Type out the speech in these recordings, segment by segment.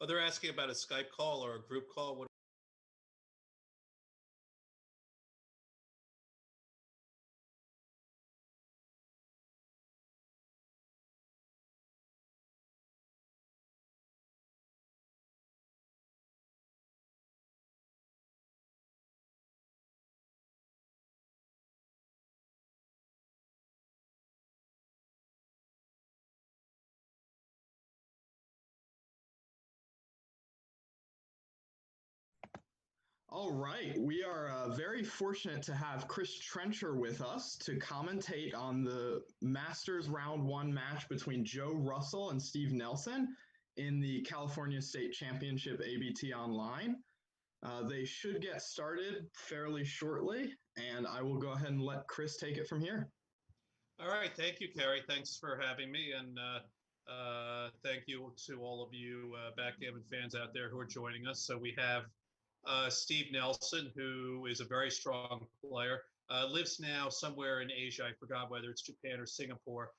Oh, they're asking about a Skype call or a group call. What? All right, we are very fortunate to have Chris Trencher with us to commentate on the Masters Round 1 match between Joe Russell and Steve Nelson in the California State Championship ABT Online. They should get started fairly shortly, and I will go ahead and let Chris take it from here. All right. Thank you, Kerry. Thanks for having me. And thank you to all of you backgammon fans out there who are joining us. So we have Steve Nelson, who is a very strong player, lives now somewhere in Asia. I forgot whether it's Japan or Singapore,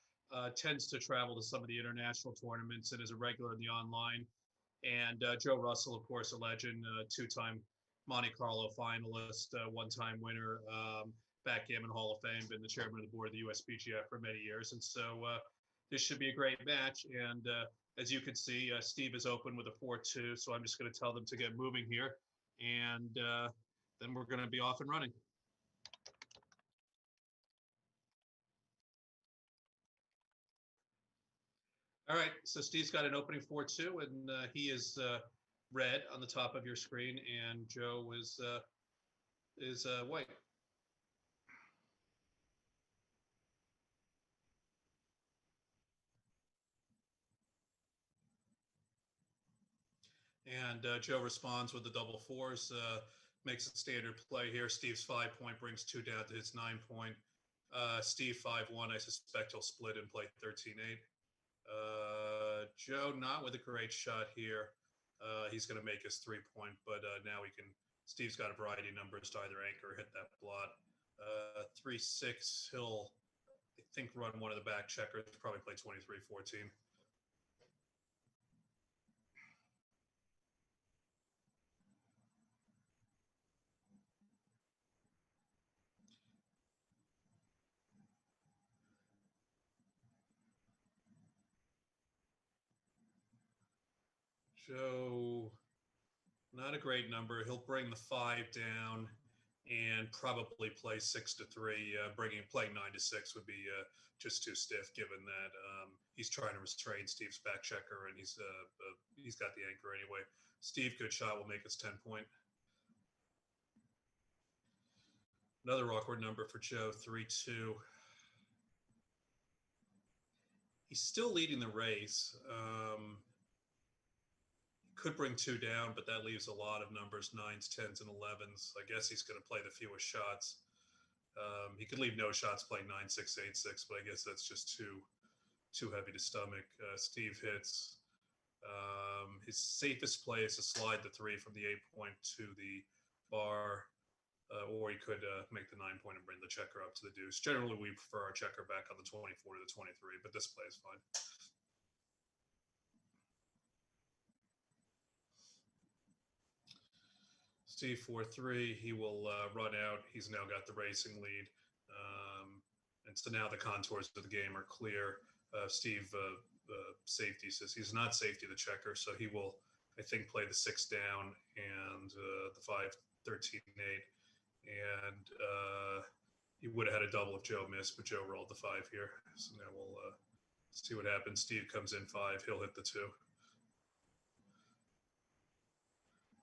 tends to travel to some of the international tournaments and is a regular in the online. And Joe Russell, of course, a legend, two-time Monte Carlo finalist, one-time winner, backgammon Hall of Fame, been the chairman of the board of the USPGF for many years. And so this should be a great match. And as you can see, Steve is open with a 4-2. So I'm just going to tell them to get moving here. And then we're going to be off and running. All right, so Steve's got an opening 4-2, and he is red on the top of your screen, and Joe is white. And Joe responds with the double fours, makes a standard play here. Steve's 5-point brings 2 down to his 9-point. Steve 5-1, I suspect he'll split and play 13-8. Joe not with a great shot here. He's going to make his 3-point, but now he can. Steve's got a variety of numbers to either anchor or hit that blot. 3-6, he'll, I think, run one of the back checkers, probably play 23-14. Joe, not a great number. He'll bring the 5 down and probably play 6-3. Playing 9-6 would be just too stiff, given that he's trying to restrain Steve's back checker, and he's got the anchor anyway. Steve, good shot, will make his 10-point. Another awkward number for Joe, 3-2. He's still leading the race. Could bring 2 down, but that leaves a lot of numbers, 9s, 10s, and 11s. I guess he's going to play the fewest shots. He could leave no shots playing 9-6, 8-6, but I guess that's just too heavy to stomach. Steve hits. His safest play is to slide the 3 from the 8-point to the bar, or he could make the 9-point and bring the checker up to the deuce. Generally, we prefer our checker back on the 24 to the 23, but this play is fine. Steve 4-3, he will run out. He's now got the racing lead. And so now the contours of the game are clear. Steve safety says he's not safety the checker, so he will, I think, play the 6 down and the 5, 13, 8. And he would have had a double if Joe missed, but Joe rolled the 5 here. So now we'll see what happens. Steve comes in 5, he'll hit the 2.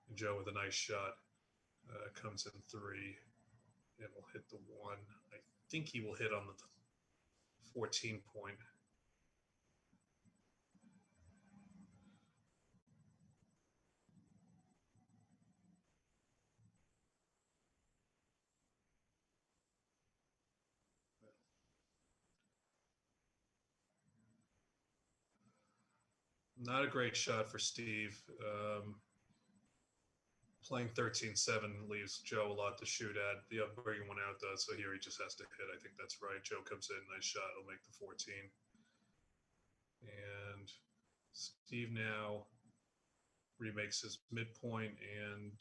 And Joe with a nice shot comes in 3 and will hit the 1. I think he will hit on the 14-point. Not a great shot for Steve. Playing 13-7 leaves Joe a lot to shoot at. The bringing one out does, so here he just has to hit. I think that's right. Joe comes in, nice shot. He'll make the 14. And Steve now remakes his midpoint, and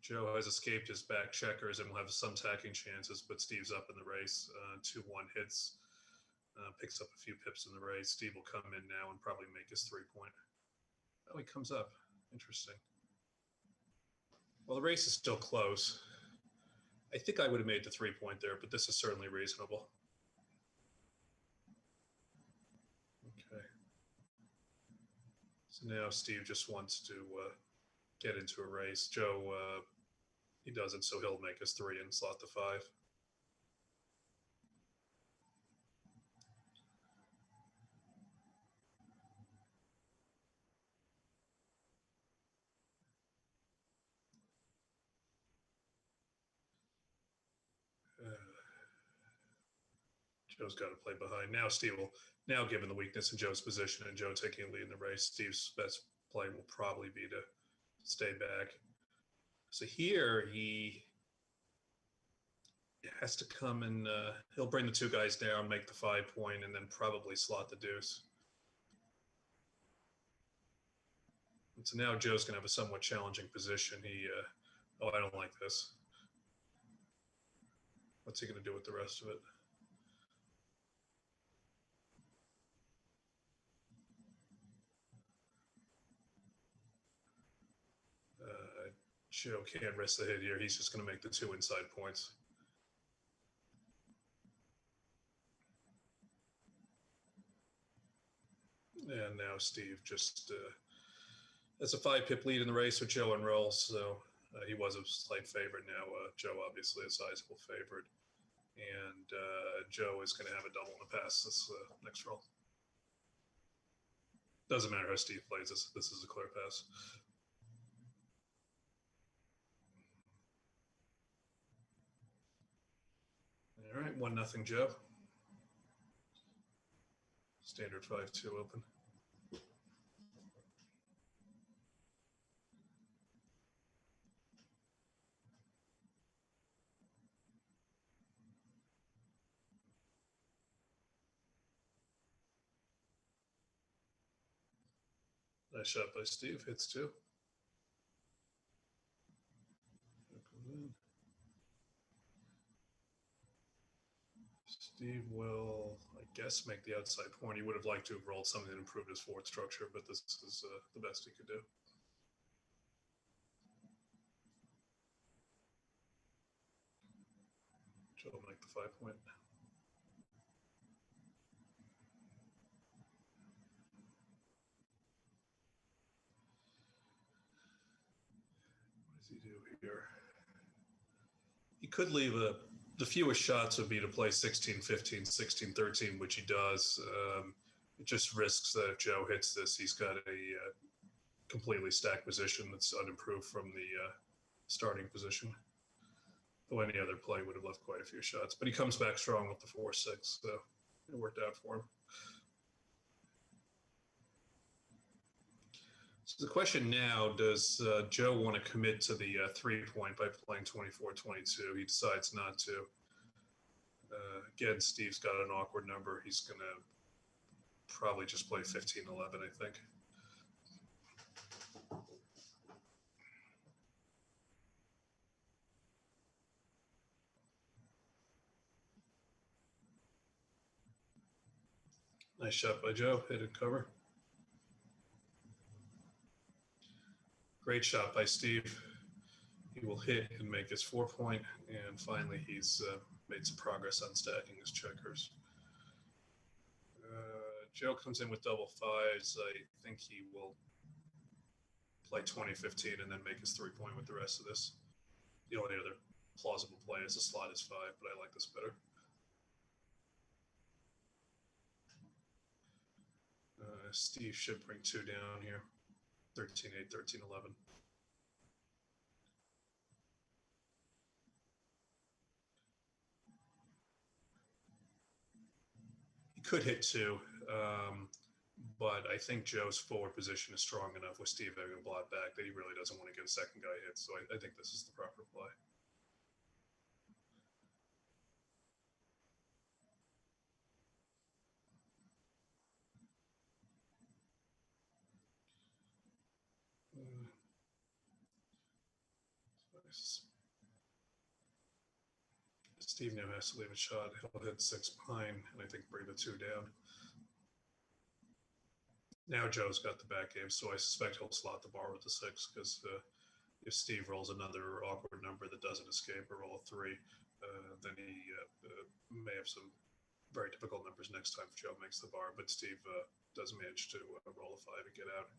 Joe has escaped his back checkers and will have some tacking chances, but Steve's up in the race. 2-1 hits, picks up a few pips in the race. Steve will come in now and probably make his 3-point. Oh, he comes up. Interesting. Well, the race is still close. I think I would have made the 3-point there, but this is certainly reasonable. Okay. So now Steve just wants to get into a race. Joe, he doesn't, so he'll make his 3 and slot the 5. Joe's got to play behind. Now Steve will, now given the weakness in Joe's position and Joe taking a lead in the race, Steve's best play will probably be to stay back. So here he has to come and he'll bring the 2 guys down, make the 5-point, and then probably slot the deuce. And so now Joe's going to have a somewhat challenging position. Oh, I don't like this. What's he going to do with the rest of it? Joe can't risk the hit here. He's just going to make the 2 inside points. And now Steve just has a 5-pip lead in the race with Joe and roll, so he was a slight favorite. Now Joe obviously a sizable favorite, and Joe is going to have a double in the pass this next roll. Doesn't matter how Steve plays this. This is a clear pass. All right, 1-0 Joe. Standard 5-2 open. Nice shot by Steve. Hits 2. Steve will, I guess, make the outside point. He would have liked to have rolled something that improved his forward structure, but this is the best he could do. Joe will make the 5-point. What does he do here? He could leave the fewest shots would be to play 16-15, 16-13, which he does. It just risks that if Joe hits this, he's got a completely stacked position that's unimproved from the starting position. Though any other play would have left quite a few shots. But he comes back strong with the 4-6, so it worked out for him. So the question now, does Joe want to commit to the 3-point by playing 24-22? He decides not to. Again, Steve's got an awkward number. He's going to probably just play 15-11, I think. Nice shot by Joe. Hit and cover. Great shot by Steve. He will hit and make his 4-point. And finally, he's made some progress on stacking his checkers. Joe comes in with double 5s. I think he will play 20-15 and then make his 3-point with the rest of this. The only other plausible play is a slot is 5, but I like this better. Steve should bring 2 down here. 13-8, 13-11. He could hit 2, but I think Joe's forward position is strong enough with Steve having a blot back that he really doesn't want to get a second guy hit. So I think this is the proper play. Steve now has to leave a shot. He'll hit 6 pine and I think bring the 2 down. Now Joe's got the back game, so I suspect he'll slot the bar with the 6 because if Steve rolls another awkward number that doesn't escape or roll a 3, then he may have some very difficult numbers next time if Joe makes the bar, but Steve does manage to roll a 5 and get out.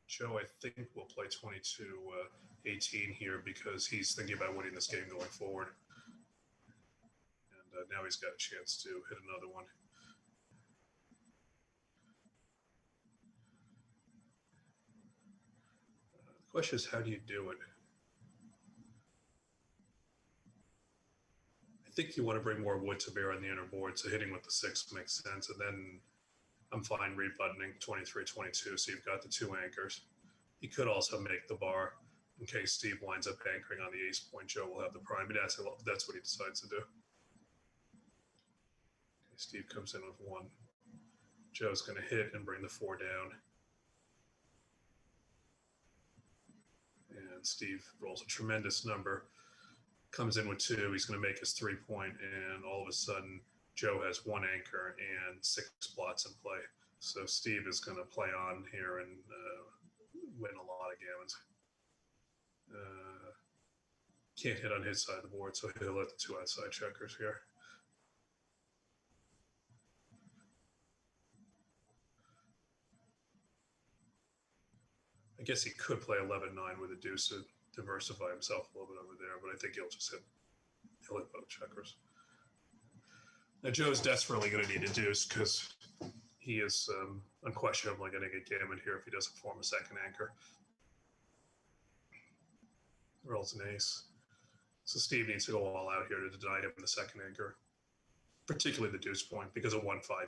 Joe, I think, will play 22-18 here because he's thinking about winning this game going forward. And now he's got a chance to hit another one. The question is, how do you do it? I think you want to bring more wood to bear on the inner board, so hitting with the 6 makes sense. And then I'm fine rebuttoning 23-22, so you've got the 2 anchors. He could also make the bar in case Steve winds up anchoring on the ace point. Joe will have the prime, but that's what he decides to do. Okay, Steve comes in with 1. Joe's going to hit and bring the 4 down. And Steve rolls a tremendous number, comes in with 2. He's going to make his 3-point, and all of a sudden, Joe has 1 anchor and 6 plots in play. So Steve is going to play on here and win a lot of gammons. Can't hit on his side of the board, so he'll let the 2 outside checkers here. I guess he could play 11-9 with a deuce to diversify himself a little bit over there, but I think he'll just hit both checkers. Now Joe's desperately going to need a deuce because he is unquestionably going to get gammon here if he doesn't form a second anchor. Rolls an ace. So Steve needs to go all out here to deny him the second anchor, particularly the deuce point, because a 1-5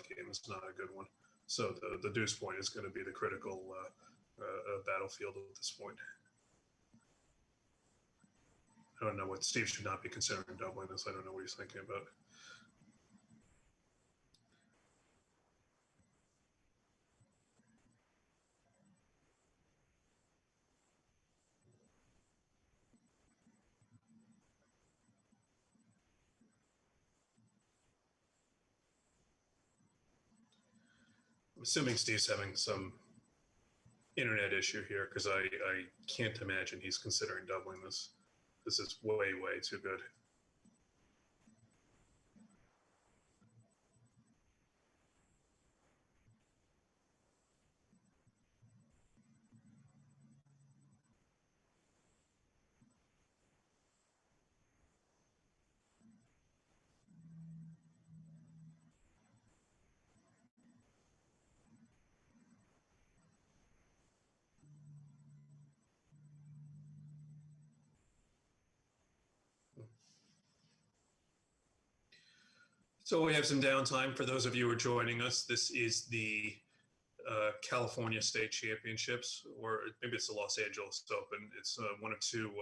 game is not a good one. So the deuce point is going to be the critical battlefield at this point. I don't know what Steve should not be considering doubling this. I don't know what he's thinking about. I'm assuming Steve's having some internet issue here because I can't imagine he's considering doubling this. This is way, way too good. So we have some downtime for those of you who are joining us. This is the California State Championships, or maybe it's the Los Angeles Open. It's one of 2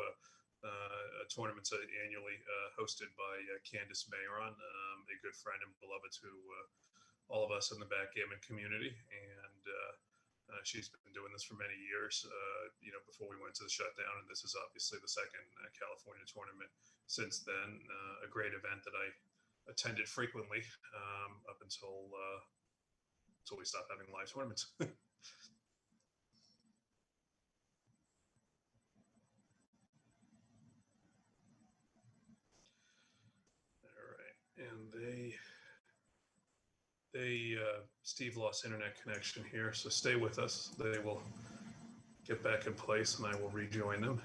tournaments annually hosted by Candace Mayron, a good friend and beloved to all of us in the backgammon community. And she's been doing this for many years, before we went to the shutdown. And this is obviously the second California tournament since then. A great event that I attended frequently up until we stopped having live tournaments. All right, and Steve lost internet connection here, so stay with us. They will get back in place, and I will rejoin them.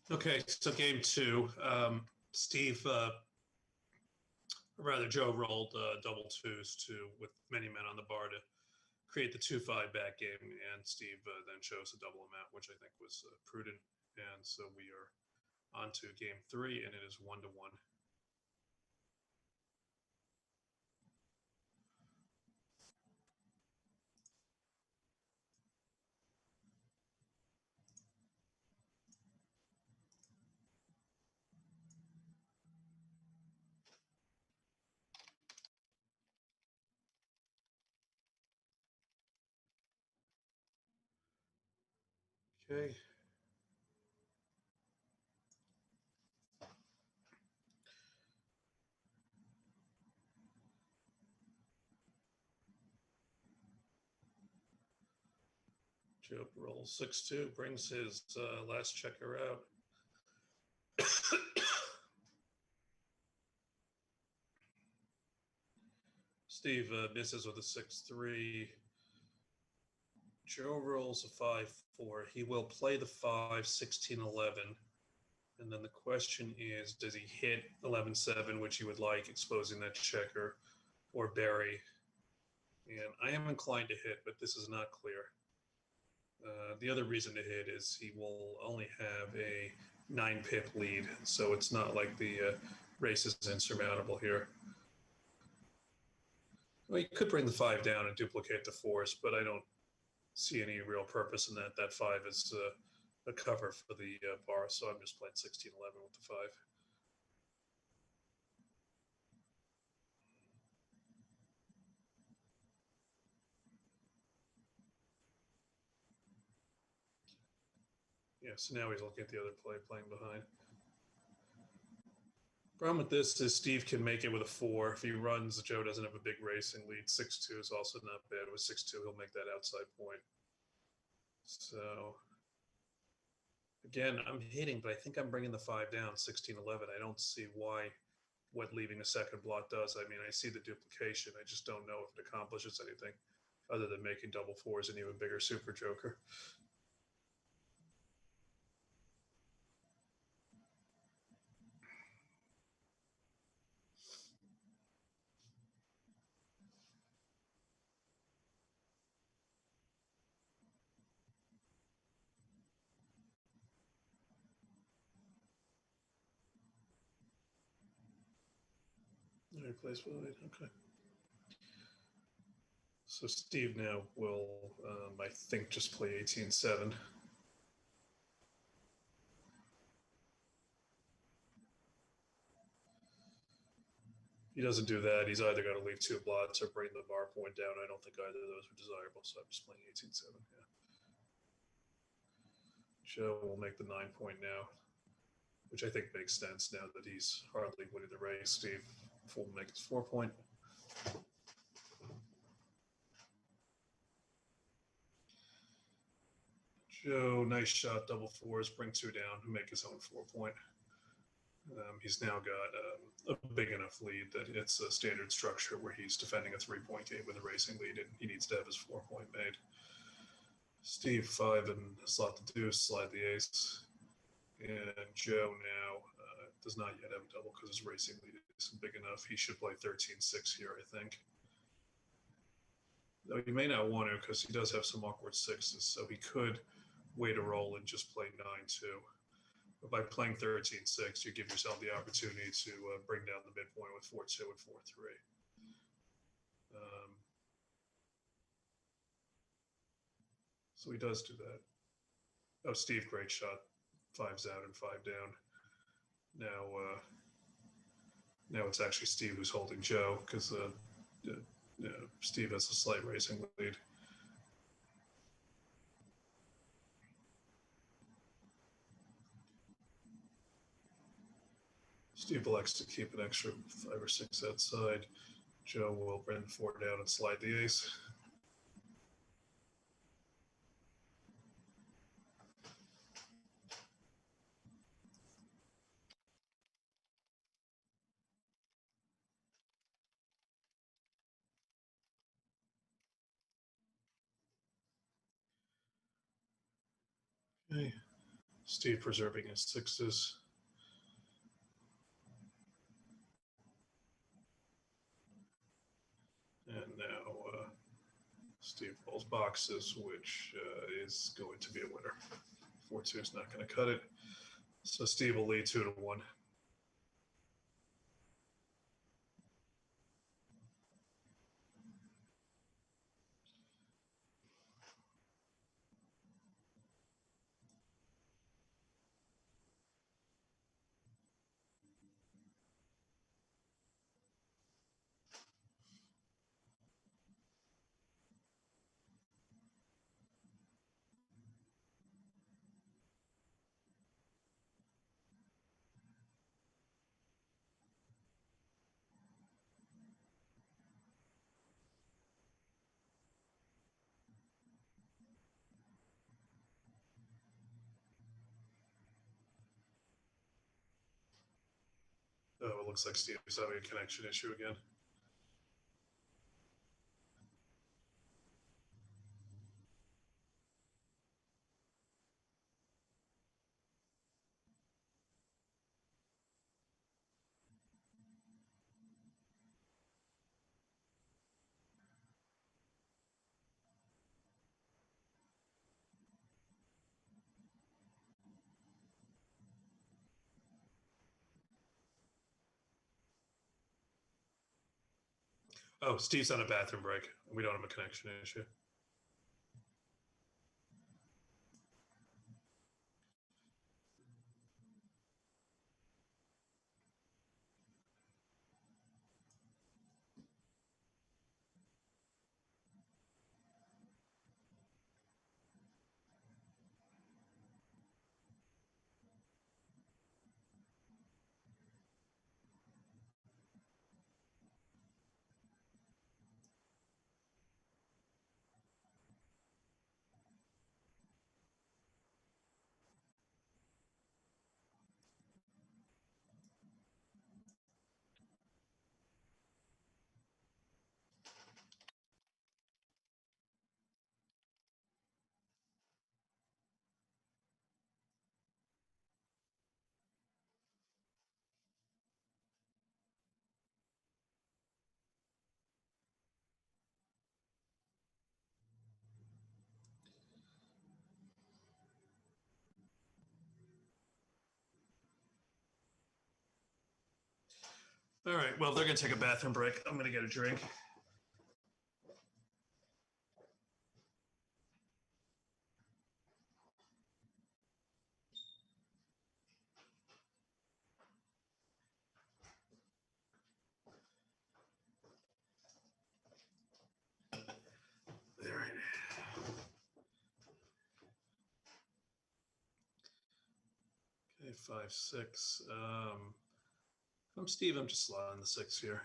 Okay, so game two, Steve, rather Joe rolled double twos with many men on the bar to create the 2-5 back game, and Steve then chose a double amount, which I think was prudent. And so we are on to game three, and it is 1-1. Okay. Joe rolls 6-2, brings his last checker out. Steve misses with a 6-3. Joe rolls a 5-4. He will play the 5, 16-11. And then the question is, does he hit 11-7, which he would like, exposing that checker, or bury? And I am inclined to hit, but this is not clear. The other reason to hit is he will only have a 9-pip lead, so it's not like the race is insurmountable here. Well, you could bring the 5 down and duplicate the force, but I don't see any real purpose in that. That 5 is a cover for the bar, so I'm just playing 16-11 with the 5. Yeah, so now he's looking at the other play, playing behind. Problem with this is Steve can make it with a 4. If he runs, Joe doesn't have a big racing lead. 6-2 is also not bad. With 6-2, he'll make that outside point. So, again, I'm hitting, but I think I'm bringing the 5 down, 16-11. I don't see what leaving a second blot does. I mean, I see the duplication. I just don't know if it accomplishes anything other than making double 4s an even bigger super joker. Replace with 8, okay. So Steve now will, I think, just play 18-7. He doesn't do that. He's either got to leave 2 blots or bring the bar point down. I don't think either of those are desirable, so I'm just playing 18-7. Yeah. Joe will make the 9 point now, which I think makes sense now that he's hardly winning the race. Steve will make his 4 point. Joe, nice shot, double 4s, bring 2 down, make his own 4 point. He's now got a big enough lead that it's a standard structure where he's defending a 3-point game with a racing lead, and he needs to have his 4 point made. Steve 5 and slot the deuce, slide the ace. And Joe now does not yet have a double because his racing lead isn't big enough. He should play 13-6 here, I think. Though he may not want to because he does have some awkward 6s, so he could wait a roll and just play 9-2. But by playing 13-6, you give yourself the opportunity to bring down the midpoint with 4-2 and 4-3. So he does do that. Oh, Steve, great shot. 5's out and 5 down. Now it's actually Steve who's holding Joe because Steve has a slight racing lead. Steve elects to keep an extra 5 or 6 outside. Joe will bring 4 down and slide the ace. Okay. Steve preserving his 6s. And now Steve rolls boxes, which is going to be a winner. 4-2 is not going to cut it. So Steve will lead 2-1. Oh, it looks like Steve's having a connection issue again. Oh, Steve's on a bathroom break. We don't have a connection issue. All right. Well, they're going to take a bathroom break. I'm going to get a drink. All right. Okay, 5-6. I'm Steve. I'm just slotting the 6 here.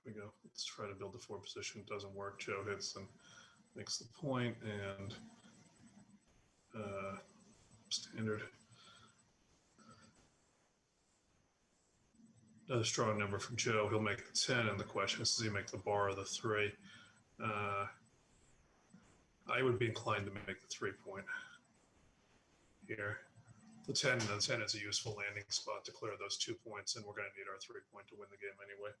There we go. Let's try to build the 4 position. It doesn't work. Joe hits and makes the point, and standard. Another strong number from Joe. He'll make the 10, and the question is, does he make the bar or the 3? I would be inclined to make the 3-point here. The 10 is a useful landing spot to clear those 2 points, and we're going to need our 3-point to win the game anyway.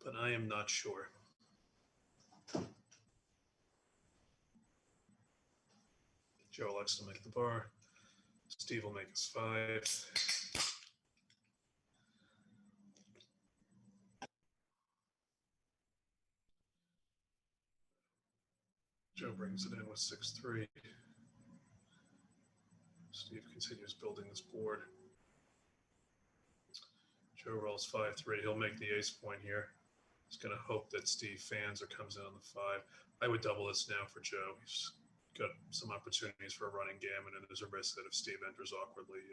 But I am not sure. Joe likes to make the bar. Steve will make his 5. Joe brings it in with 6-3. Steve continues building this board. Joe rolls 5-3. He'll make the ace point here. He's going to hope that Steve fans or comes in on the 5. I would double this now for Joe. He's got some opportunities for a running gammon, and there's a risk that if Steve enters awkwardly,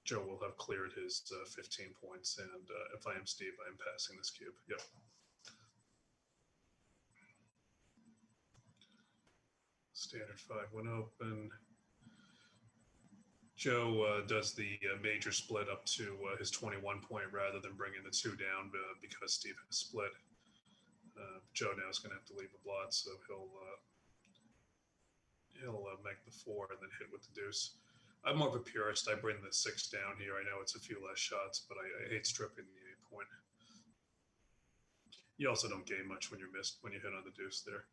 Joe will have cleared his 15 points. And if I am Steve, I am passing this cube. Yep. Standard 5 went open. Joe does the major split up to his 21 point rather than bringing the 2 down because Steve has split. Joe now is going to have to leave a blot, so he'll make the 4 and then hit with the deuce. I'm more of a purist. I bring the 6 down here. I know it's a few less shots, but I hate stripping the 8 point. You also don't gain much when you're missed when you hit on the deuce there.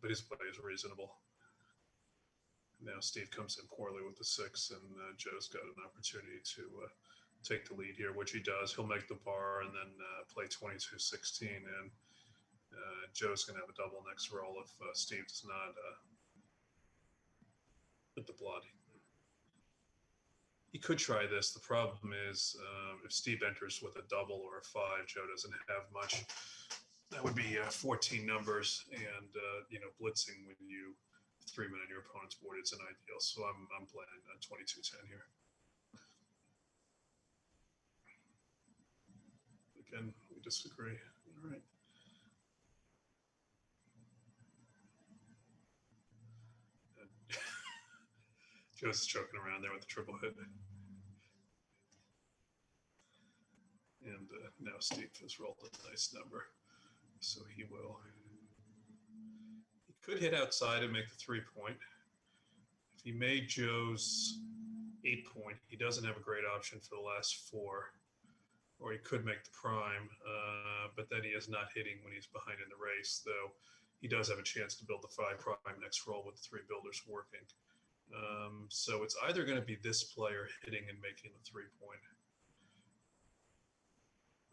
But his play is reasonable. Now Steve comes in poorly with the 6, and Joe's got an opportunity to take the lead here, which he does. He'll make the bar and then play 22-16, and Joe's going to have a double next roll if Steve does not hit the blot. He could try this. The problem is if Steve enters with a double or a 5, Joe doesn't have much. That would be 14 numbers, and blitzing when you 3-man on your opponent's board is an ideal. So I'm playing 22-10 here. Again, we disagree. All right. Joe's joking around there with the triple hit. And now Steve has rolled a nice number. So he will. He could hit outside and make the 3-point. If he made Joe's 8-point, he doesn't have a great option for the last 4. Or he could make the prime, but then he is not hitting when he's behind in the race, though he does have a chance to build the 5 prime next roll with the 3 builders working. So it's either going to be this player hitting and making the 3-point.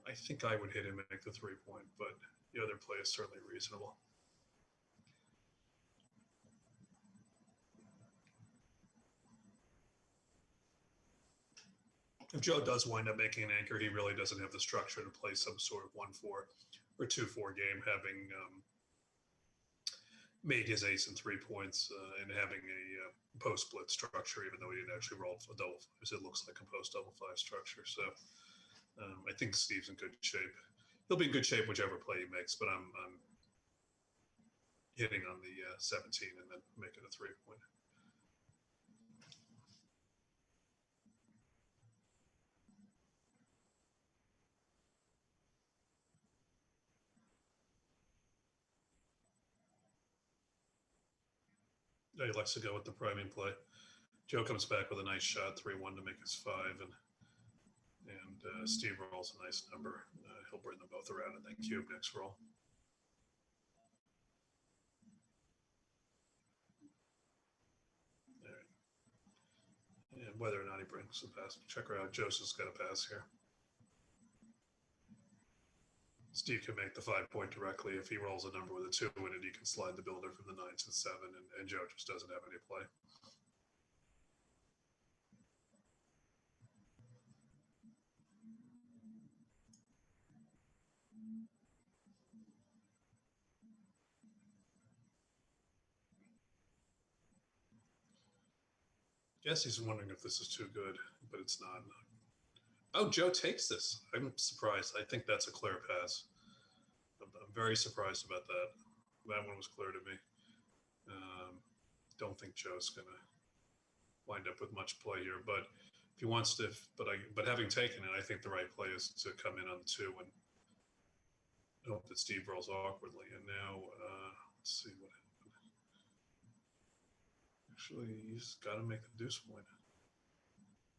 I think I would hit and make the 3-point, but the other play is certainly reasonable. If Joe does wind up making an anchor, he really doesn't have the structure to play some sort of 1-4 or 2-4 game, having made his ace and 3 points and having a post-split structure, even though he didn't actually roll a double fives. It looks like a post-double 5 structure. So I think Steve's in good shape. He'll be in good shape whichever play he makes, but I'm hitting on the 17 and then making a 3-point. He likes to go with the priming play. Joe comes back with a nice shot, 3-1 to make his 5, and Steve rolls a nice number. He'll bring them both around and then cube next roll. All right. And whether or not he brings the pass, check her out. Joseph's got a pass here. Steve can make the 5-point directly. If he rolls a number with a 2 in it, he can slide the builder from the 9 to the 7, and Joe just doesn't have any play. Guess he's wondering if this is too good, but it's not. Oh, Joe takes this. I'm surprised. I think that's a clear pass. I'm very surprised about that. That one was clear to me. Don't think Joe's going to wind up with much play here, but if he wants to, but having taken it, I think the right play is to come in on the 2 and hope that Steve rolls awkwardly. And now, let's see what happened. Actually, he's got to make the deuce point.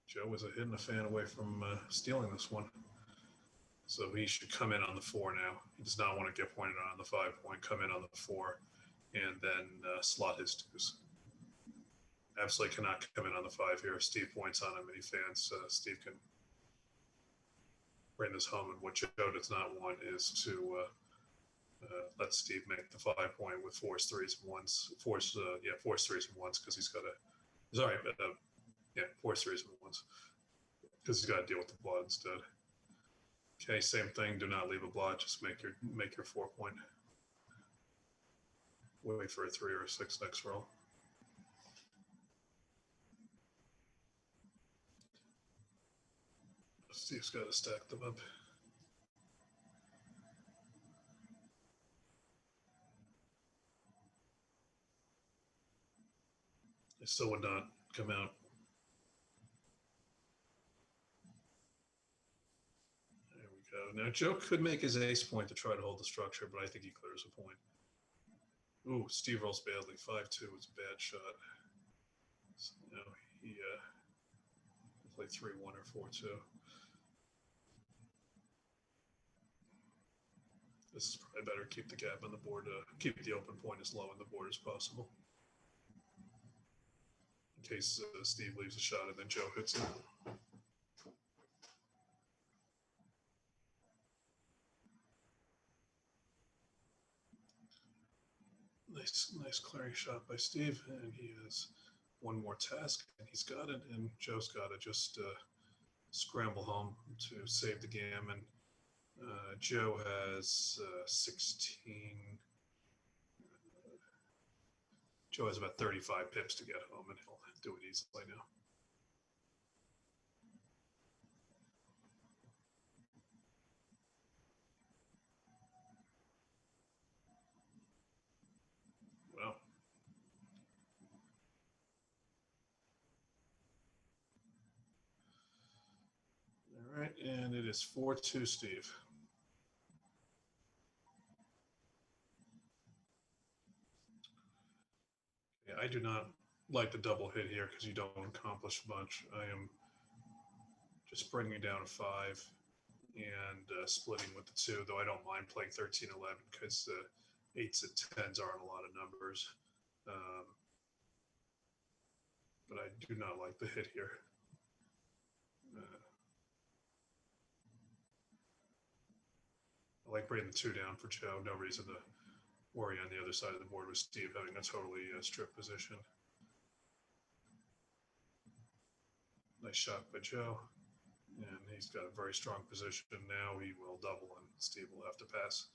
Joe was hitting a fan away from stealing this one. So he should come in on the 4 now. He does not want to get pointed on the 5-point, come in on the 4, and then slot his deuce. Absolutely cannot come in on the 5 here. If Steve points on him and he fans, Steve can bring this home. And what Joe does not want is to let Steve make the 5-point with force 3s and 1s. Force 3s and 1s because he's got to. Sorry, force 3s and 1s because he's got to deal with the blot instead. Okay, same thing. Do not leave a blot. Just make your 4-point. Wait for a 3 or a 6 next roll. Steve's got to stack them up. I still would not come out. There we go. Now, Joe could make his ace point to try to hold the structure, but I think he clears a point. Ooh, Steve rolls badly. 5-2 was a bad shot. So now he play 3-1 or 4-2. This is probably better. Keep the gap on the board. Keep the open point as low on the board as possible. In case Steve leaves a shot and then Joe hits it. Nice clearing shot by Steve, and he has one more task, and he's got it, and Joe's got to just scramble home to save the game, and Joe has 16. Joe has about 35 pips to get home, and he'll do it easily now. Well, right, and it is 4-2 Steve. Yeah, I do not like the double hit here because you don't accomplish much. I am just bringing down a 5 and splitting with the 2, though I don't mind playing 13-11 because the 8s and 10s aren't a lot of numbers. But I do not like the hit here. I like bringing the 2 down for Joe. No reason to worry on the other side of the board with Steve having a totally stripped position. Nice shot by Joe. And he's got a very strong position now. He will double and Steve will have to pass.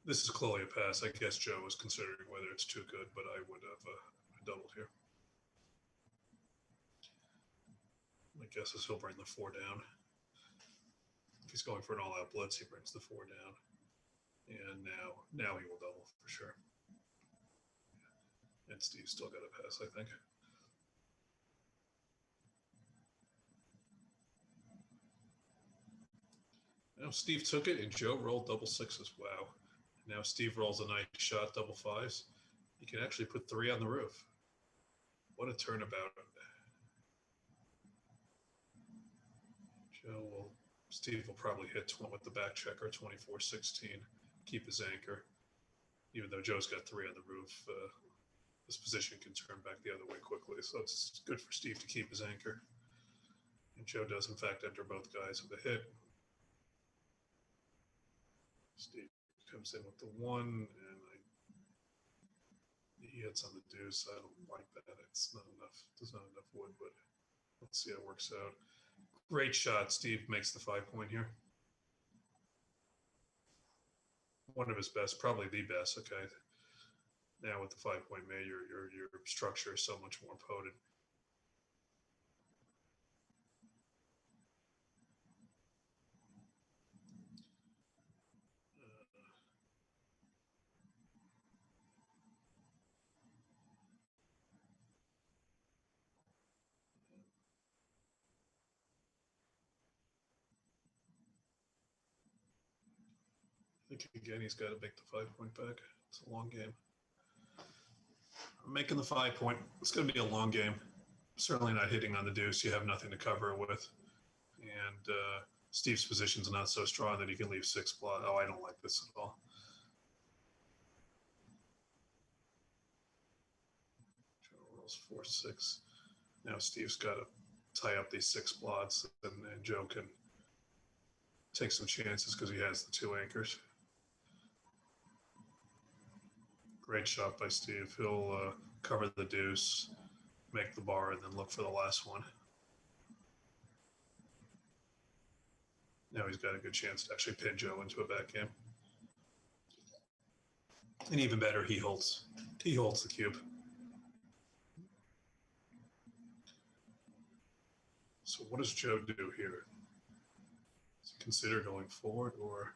This is clearly a pass. I guess Joe was considering whether it's too good, but I would have doubled here. My guess is he'll bring the 4 down. If he's going for an all-out blitz, he brings the 4 down. And now he will double for sure. And Steve's still got a pass, I think. Now Steve took it, and Joe rolled double 6s. Wow. Now Steve rolls a nice shot, double 5s. He can actually put 3 on the roof. What a turnabout. Steve will probably hit with the back checker, 24-16, keep his anchor. Even though Joe's got 3 on the roof, this position can turn back the other way quickly. So it's good for Steve to keep his anchor. And Joe does, in fact, enter both guys with a hit. Steve comes in with the 1, and he hits on the deuce. I don't like that. It's not enough. There's not enough wood, but let's see how it works out. Great shot. Steve makes the 5-point here. One of his best, probably the best. Okay. Now with the 5-point made, your structure is so much more potent. I think again he's got to make the 5-point back. It's a long game. I'm making the 5-point. It's going to be a long game. Certainly not hitting on the deuce. You have nothing to cover it with. And Steve's position's not so strong that he can leave 6 block. Oh, I don't like this at all. Joe rolls 4-6. Now Steve's got to tie up these 6 blots, and Joe can take some chances because he has the 2 anchors. Great shot by Steve. He'll cover the deuce, make the bar, and then look for the last one. Now he's got a good chance to actually pin Joe into a back game. And even better, he holds the cube. So what does Joe do here? Does he consider going forward, or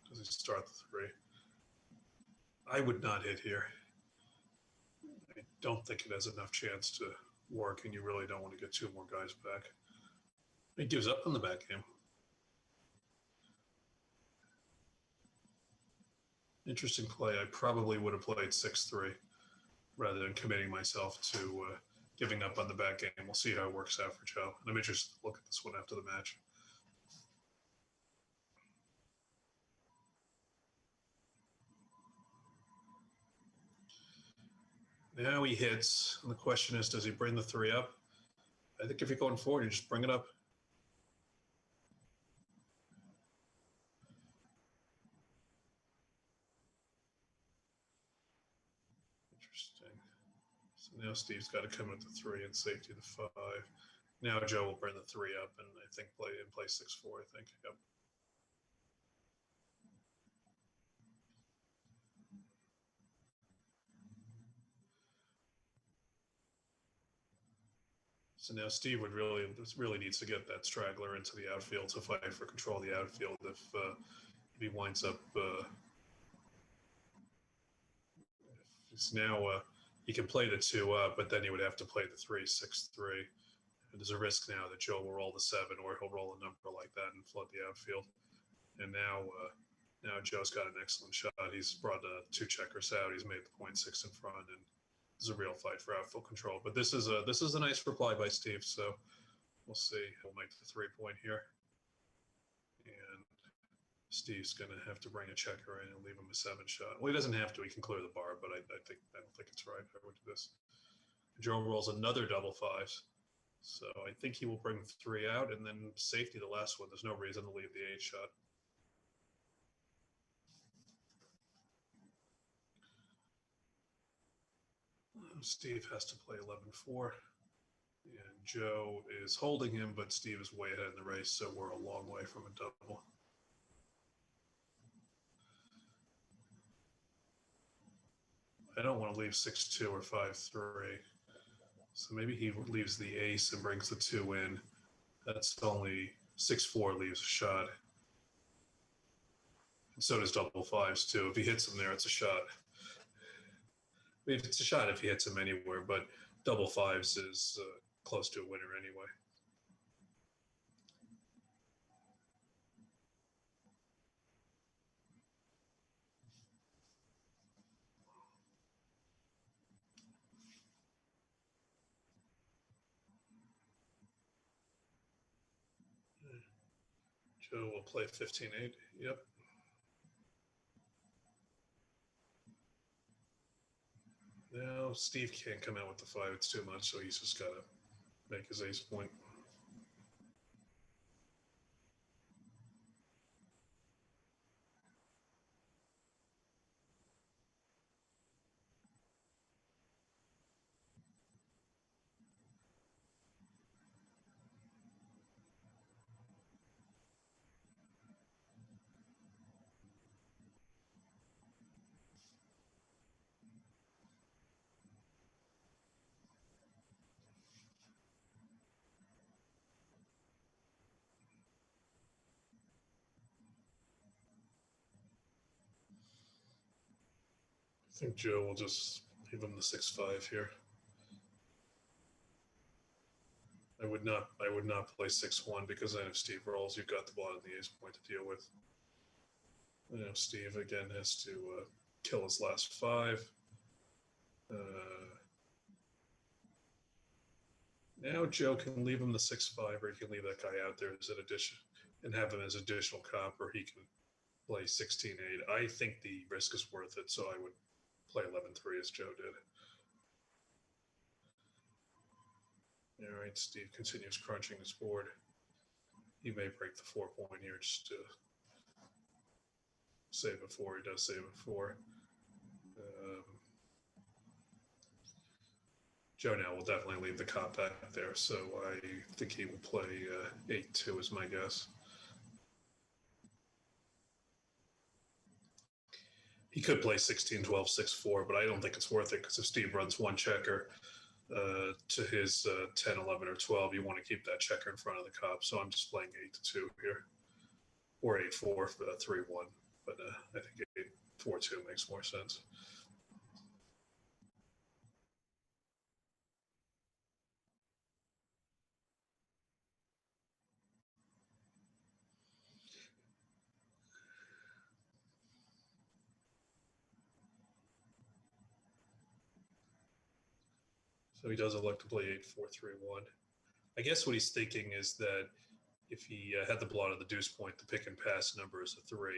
does he start the 3? I would not hit here. I don't think it has enough chance to work, and you really don't want to get 2 more guys back. He gives up on the back game. Interesting play. I probably would have played 6-3 rather than committing myself to giving up on the back game. We'll see how it works out for Joe. And I'm interested to look at this one after the match. Now he hits, and the question is, does he bring the 3 up? I think if you're going forward, you just bring it up. Interesting. So now Steve's got to come with the 3 and safety the 5. Now Joe will bring the 3 up and I think play 6-4, I think. Yep. So now Steve would really needs to get that straggler into the outfield to fight for control of the outfield. If he winds up So now he can play the 2 up, but then he would have to play the 3-6-3. And there's a risk now that Joe will roll the 7, or he'll roll a number like that and flood the outfield. And now Joe's got an excellent shot. He's brought 2 checkers out. He's made the 0.6 in front, and there's a real fight for outfield control. But this is a nice reply by Steve. So we'll see. He'll make the 3-point here, and Steve's going to have to bring a checker in and leave him a 7 shot. Well, he doesn't have to. He can clear the bar, but I don't think it's right. I would do this. Joe rolls another double 5s. So I think he will bring 3 out, and then safety the last one. There's no reason to leave the 8 shot. Steve has to play 11-4. And Joe is holding him, but Steve is way ahead in the race, so we're a long way from a double. I don't want to leave 6-2 or 5-3. So maybe he leaves the ace and brings the 2 in. That's only 6-4 leaves a shot. And so does double 5s too. If he hits him there, it's a shot. I mean, it's a shot if he hits him anywhere, but double 5s is close to a winner anyway. Joe will play 15-8. Yep. Now Steve can't come out with the 5. It's too much, so he's just got to make his ace point. I think Joe will just leave him the 6-5 here. I would not play 6-1 because then if Steve rolls, you've got the bottom of the ace point to deal with. You know, Steve again has to kill his last 5. Now Joe can leave him the 6-5, or he can leave that guy out there as an addition and have him as additional comp, or he can play 16-8. I think the risk is worth it, so I would play 11-3 as Joe did. All right, Steve continues crunching his board. He may break the 4-point here just to save a 4. He does save a 4. Joe now will definitely leave the cop back there, so I think he will play 8-2 is my guess. He could play 16-12, 6-4, but I don't think it's worth it because if Steve runs 1 checker to his 10, 11, or 12, you want to keep that checker in front of the cop. So I'm just playing 8-2 here, or 8-4 for 3-1. But I think 8-4-2 makes more sense. So he does elect to play 8-4-3-1. I guess what he's thinking is that if he had the blot of the deuce point, the pick and pass number is a 3,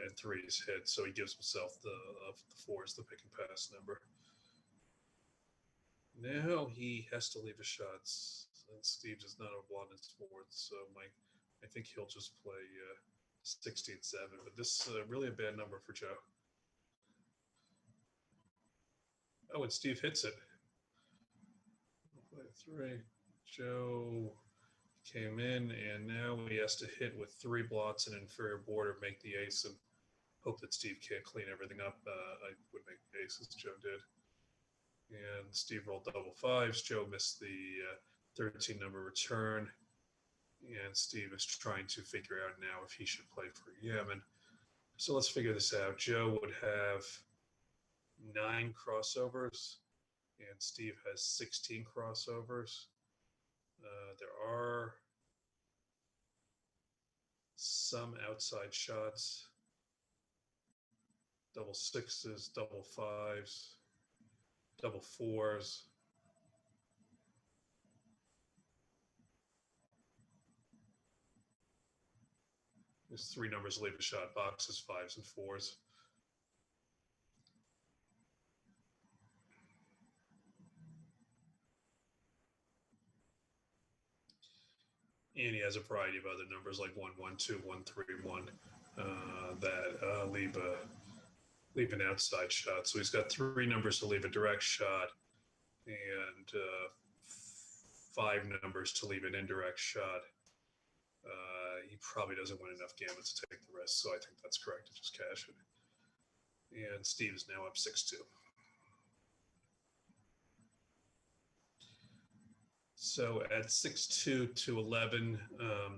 and 3 is hit. So he gives himself the 4 is the pick and pass number. Now he has to leave his shots, and Steve does not have a blot in his board. So I think he'll just play 16-7. But this is really a bad number for Joe. Oh, and Steve hits it. 3. Joe came in, and now he has to hit with 3 blots and an inferior board or make the ace and hope that Steve can't clean everything up. I would make the ace as Joe did. And Steve rolled double 5s. Joe missed the 13 number return. And Steve is trying to figure out now if he should play for Yemen. So let's figure this out. Joe would have 9 crossovers, and Steve has 16 crossovers. There are some outside shots, double sixes, double fives, double fours. There's 3 numbers to leave a shot, boxes, fives, and fours. And he has a variety of other numbers like 1, 1, 2, 1, 3, 1 that leave an outside shot. So he's got 3 numbers to leave a direct shot and 5 numbers to leave an indirect shot. He probably doesn't win enough gammons to take the risk, so I think that's correct to just cash it. And Steve is now up 6-2. So at 6-2 to 11,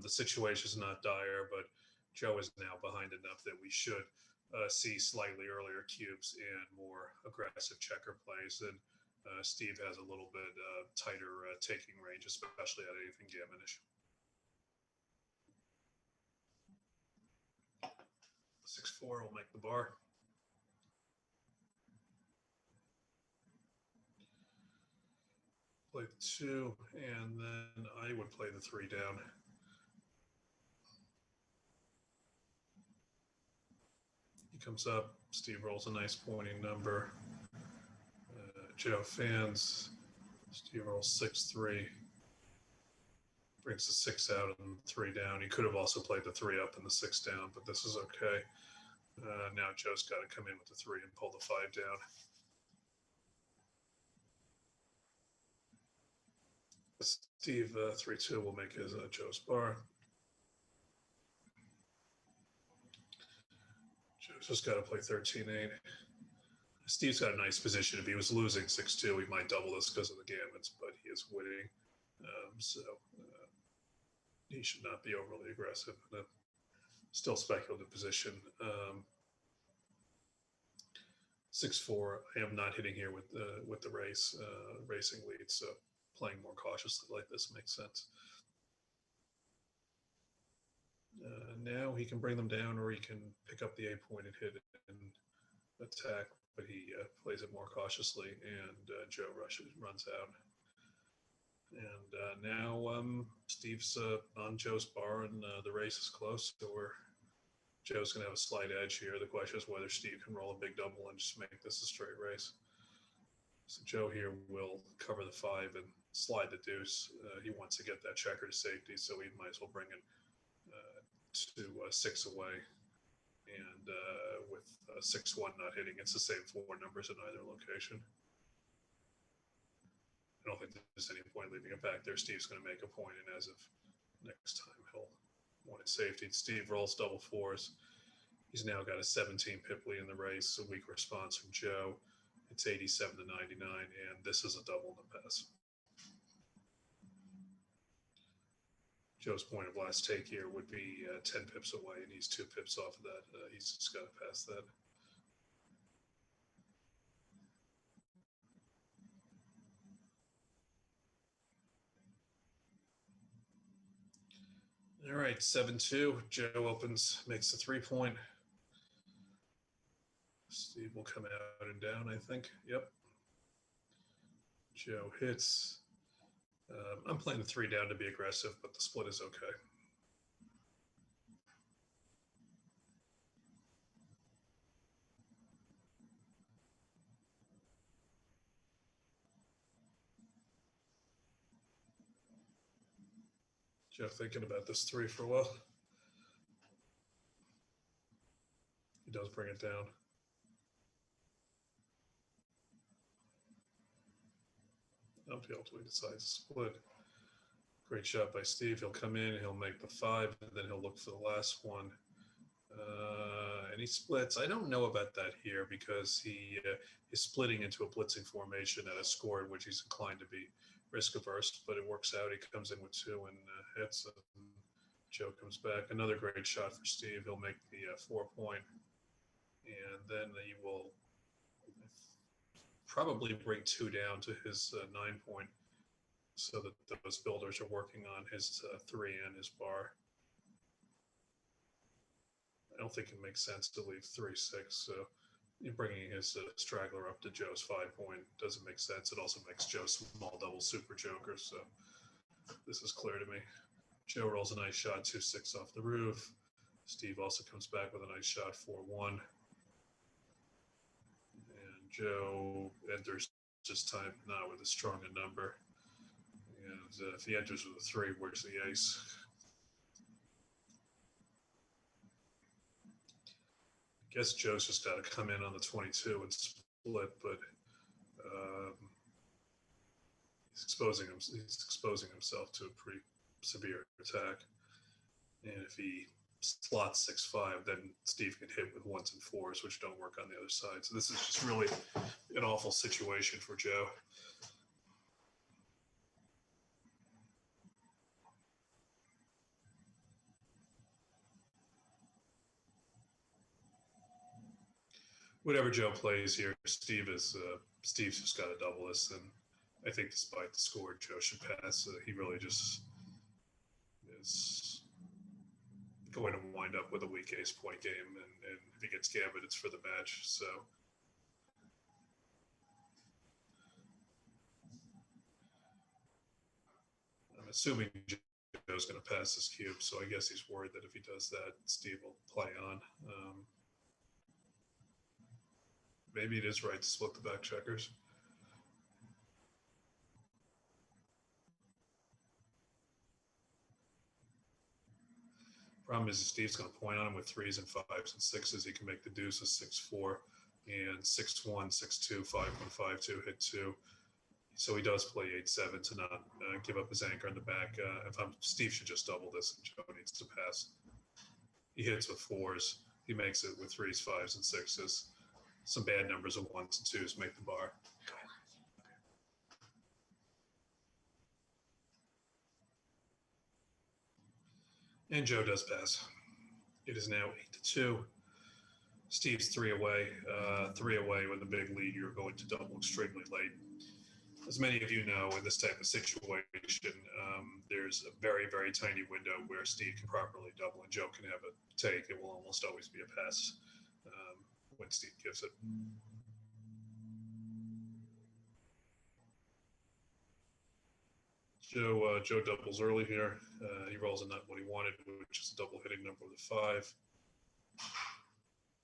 the situation is not dire, but Joe is now behind enough that we should see slightly earlier cubes and more aggressive checker plays. And Steve has a little bit tighter taking range, especially at anything gammonish. 6-4 will make the bar. Play the 2, and then I would play the 3 down. He comes up. Steve rolls a nice pointing number. Joe fans. Steve rolls 6-3. Brings the 6 out and the 3 down. He could have also played the 3 up and the 6 down, but this is okay. Now Joe's got to come in with the 3 and pull the 5 down. Steve 3-2 will make his Joe's bar. Joe's just got to play 13-8. Steve's got a nice position. If he was losing 6-2, he might double this because of the gammons, but he is winning. So he should not be overly aggressive in a still speculative position. 6-4. I am not hitting here with the racing lead, so playing more cautiously like this makes sense. Now he can bring them down, or he can pick up the 8-point and hit it and attack, but he plays it more cautiously, and Joe runs out. And now Steve's on Joe's bar, and the race is close, so Joe's going to have a slight edge here. The question is whether Steve can roll a big double and just make this a straight race. So Joe here will cover the 5 and slide the deuce. He wants to get that checker to safety, so he might as well bring it to 6 away. And with 6-1 not hitting, it's the same 4 numbers in either location. I don't think there's any point leaving it back there. Steve's going to make a point, and as of next time, he'll want it safety. Steve rolls double 4s. He's now got a 17 pip lead in the race, a weak response from Joe. It's 87 to 99, and this is a double in the pass. Joe's point of last take here would be 10 pips away, and he's 2 pips off of that. He's just got to pass that. All right, 7-2. Joe opens, makes the 3-point. Steve will come out and down, I think. Yep. Joe hits. I'm playing the 3 down to be aggressive, but the split is okay. Joe thinking about this 3 for a while. He does bring it down. He ultimately decides to split. Great shot by Steve. He'll come in, he'll make the 5, and then he'll look for the last one. And he splits. I don't know about that here because he is splitting into a blitzing formation at a score in which he's inclined to be risk averse, but it works out. He comes in with 2 and hits. And Joe comes back. Another great shot for Steve. He'll make the 4-point, and then he will probably bring 2 down to his 9 point so that those builders are working on his 3 and his bar. I don't think it makes sense to leave 3-6. So you're bringing his straggler up to Joe's 5 point doesn't make sense. It also makes Joe small double super joker. So this is clear to me. Joe rolls a nice shot, 2-6 off the roof. Steve also comes back with a nice shot, 4-1. And Joe enters this time not with a stronger number. And if he enters with a 3, where's the ace? I guess Joe's just got to come in on the 22 and split, but he's exposing himself to a pretty severe attack. And if he slots 6-5, then Steve can hit with 1s and 4s, which don't work on the other side. So this is just really an awful situation for Joe. Whatever Joe plays here, Steve's just got to double this, and I think despite the score, Joe should pass. He really just is going to wind up with a weak ace point game, and if he gets gambit, it's for the match. So I'm assuming Joe's going to pass this cube, so I guess he's worried that if he does that, Steve will play on. Maybe it is right to split the back checkers. Problem is Steve's going to point on him with 3s and 5s and 6s. He can make the deuces 6-4 and 6-1, 6-2, 5-1, 5-2, hit 2. So he does play 8-7 to not give up his anchor in the back. Steve should just double this, and Joe needs to pass. He hits with 4s. He makes it with 3s, 5s, and 6s. Some bad numbers of 1s and 2s make the bar. And Joe does pass. It is now 8-2. Steve's 3 away. 3 away with a big lead. You're going to double extremely late. As many of you know, in this type of situation, there's a very, very tiny window where Steve can properly double and Joe can have a take. It will almost always be a pass when Steve gives it. Joe doubles early here. He rolls a nut what he wanted, which is a double hitting number with a 5.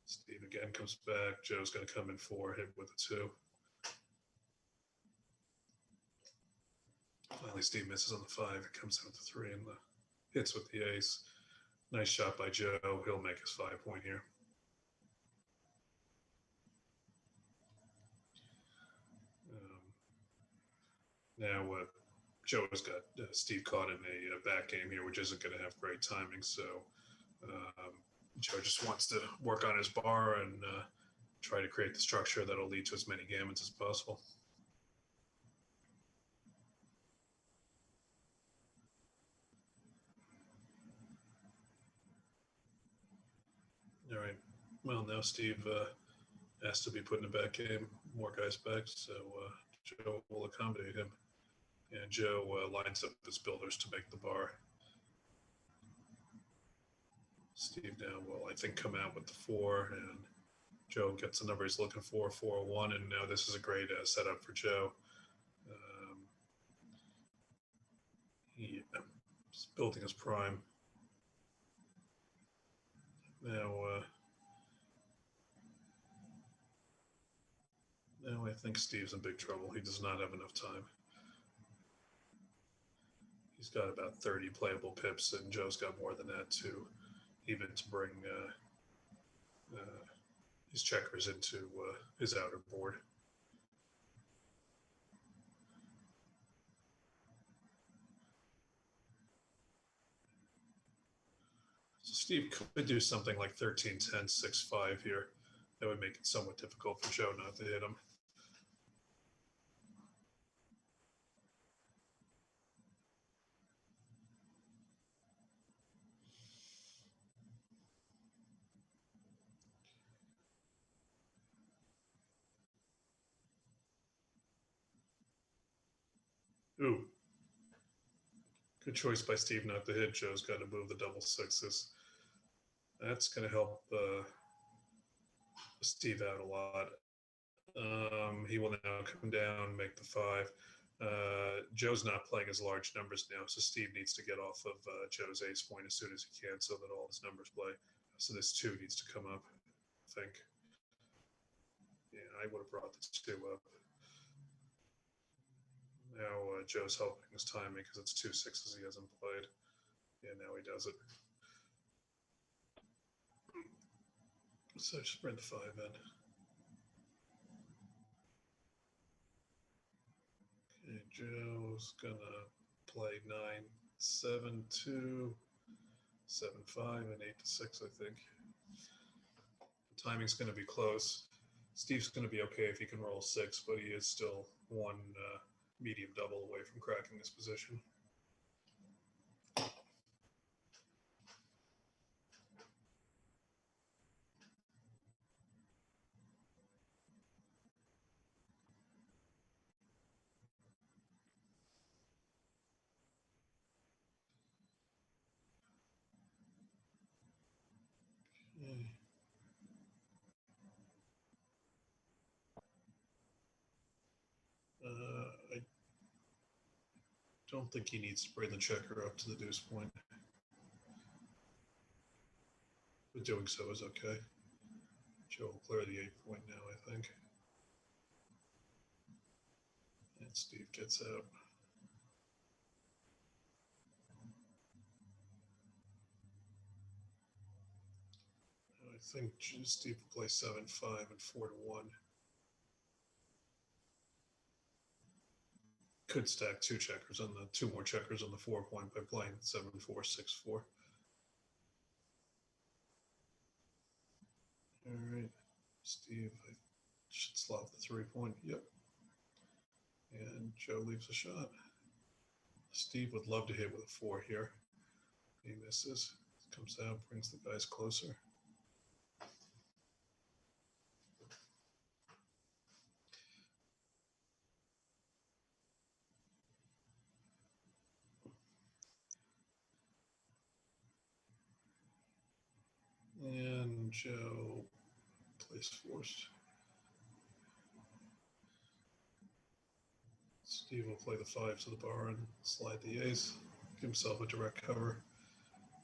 Steve again comes back. Joe's going to come in 4, hit with a 2. Finally, Steve misses on the 5. It comes out the 3 and the hits with the ace. Nice shot by Joe. He'll make his 5 point here. Now, Joe has got Steve caught in a back game here, which isn't going to have great timing. So Joe just wants to work on his bar and try to create the structure that'll lead to as many gammons as possible. All right. Well, now Steve has to be put in a back game, more guys back, so Joe will accommodate him. And Joe lines up his builders to make the bar. Steve now will, I think, come out with the 4, and Joe gets the number he's looking for, 401, and now this is a great setup for Joe. He's building his prime. Now I think Steve's in big trouble. He does not have enough time. He's got about 30 playable pips, and Joe's got more than that to even to bring his checkers into his outer board. So Steve could do something like 13-10, 6-5 here. That would make it somewhat difficult for Joe not to hit him. Ooh, good choice by Steve not to hit. Joe's got to move the double sixes. That's going to help Steve out a lot. He will now come down, make the five. Joe's not playing as large numbers now, so Steve needs to get off of Joe's ace point as soon as he can so that all his numbers play. So this two needs to come up, I think. Yeah, I would have brought this two up. Now Joe's helping his timing because it's two sixes he hasn't played. Yeah, now he does it. So just bring the five in. Okay, Joe's gonna play 9-7-2, 7-5, and 8-6, I think. The timing's gonna be close. Steve's gonna be okay if he can roll six, but he is still one medium double away from cracking his position. Okay. I don't think he needs to bring the checker up to the deuce point. But doing so is okay. Joe will clear the 8 point now, I think. And Steve gets out. I think Steve will play 7-5 and 4-1. Could stack two checkers on the two more checkers on the 4 point by playing 7-4, 6-4. All right, Steve, I should slot the 3 point. Yep. And Joe leaves a shot. Steve would love to hit with a 4 here. He misses. Comes out, brings the guys closer. And Joe plays forced. Steve will play the 5 to the bar and slide the ace. Give himself a direct cover.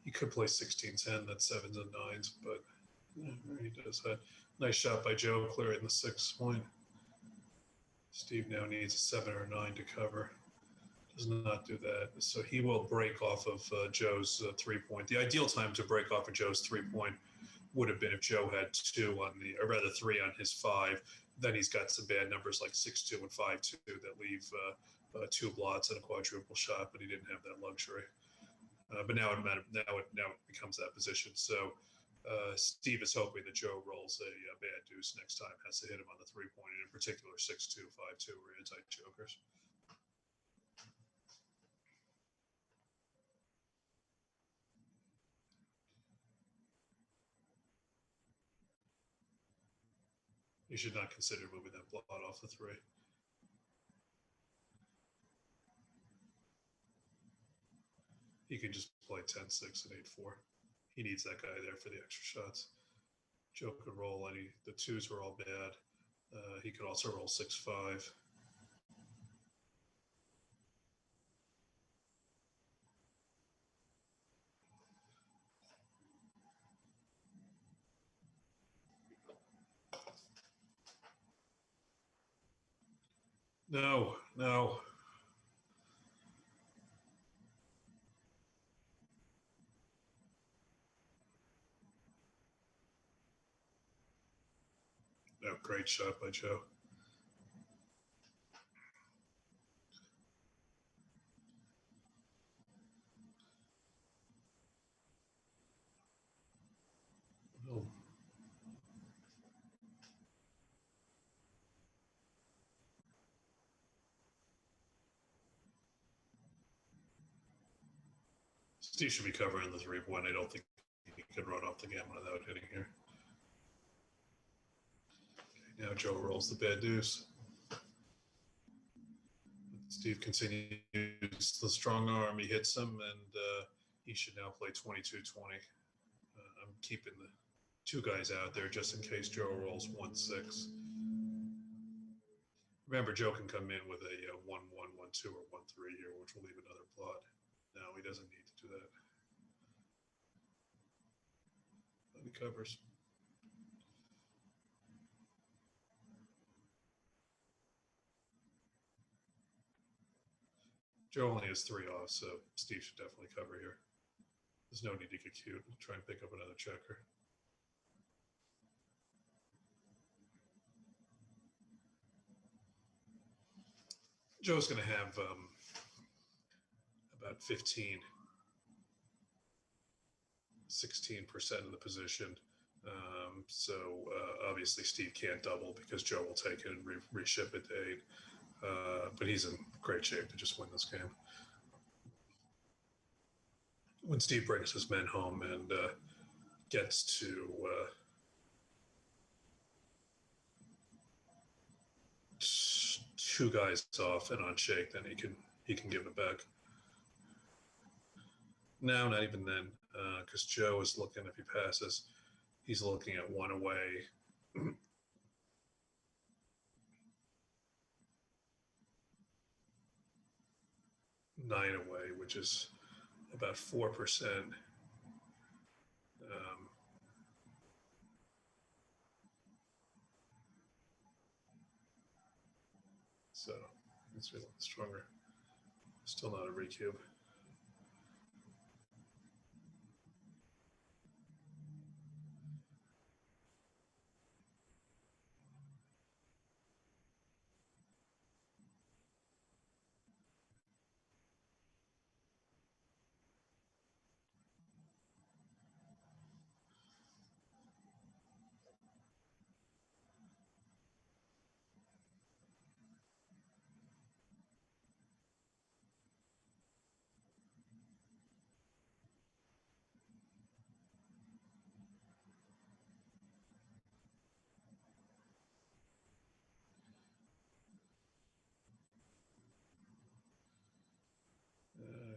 He could play 16-10, that's sevens and nines, but yeah, he does that. Nice shot by Joe, clearing the 6 point. Steve now needs a 7 or 9 to cover. Does not do that. So he will break off of Joe's 3 point. The ideal time to break off of Joe's 3 point would have been if Joe had 2 on the, or rather 3 on his 5. Then he's got some bad numbers like 6-2 and 5-2 that leave 2 blots and a quadruple shot, but he didn't have that luxury. But now it becomes that position. So Steve is hoping that Joe rolls a bad deuce next time, has to hit him on the 3 point, and in particular 6-2, 5-2 are anti-jokers. You should not consider moving that blot off the 3. He can just play 10-6 and 8-4. He needs that guy there for the extra shots. Joe could roll any, the 2s were all bad. He could also roll 6-5. No, no. No, great shot by Joe. Oh. Steve should be covering the 3 point. I don't think he could run off the gamut without hitting here. Okay, now Joe rolls the bad deuce. Steve continues the strong arm. He hits him, and he should now play 22-20. I'm keeping the two guys out there just in case Joe rolls 1-6. Remember, Joe can come in with a 1-1, 1-2, or 1-3 here, which will leave another blot. No, he doesn't need to do that. But he covers. Joe only has 3 off, so Steve should definitely cover here. There's no need to get cute. We'll try and pick up another checker. Joe's going to have about 15, 16% of the position. So obviously Steve can't double because Joe will take it and reship it to 8. But he's in great shape to just win this game. When Steve brings his men home and gets to two guys off and on shake, then he can give it back. No, not even then, because Joe is looking, if he passes, he's looking at 1 away. 9 away, which is about 4%. So it's a little stronger. Still not a recube.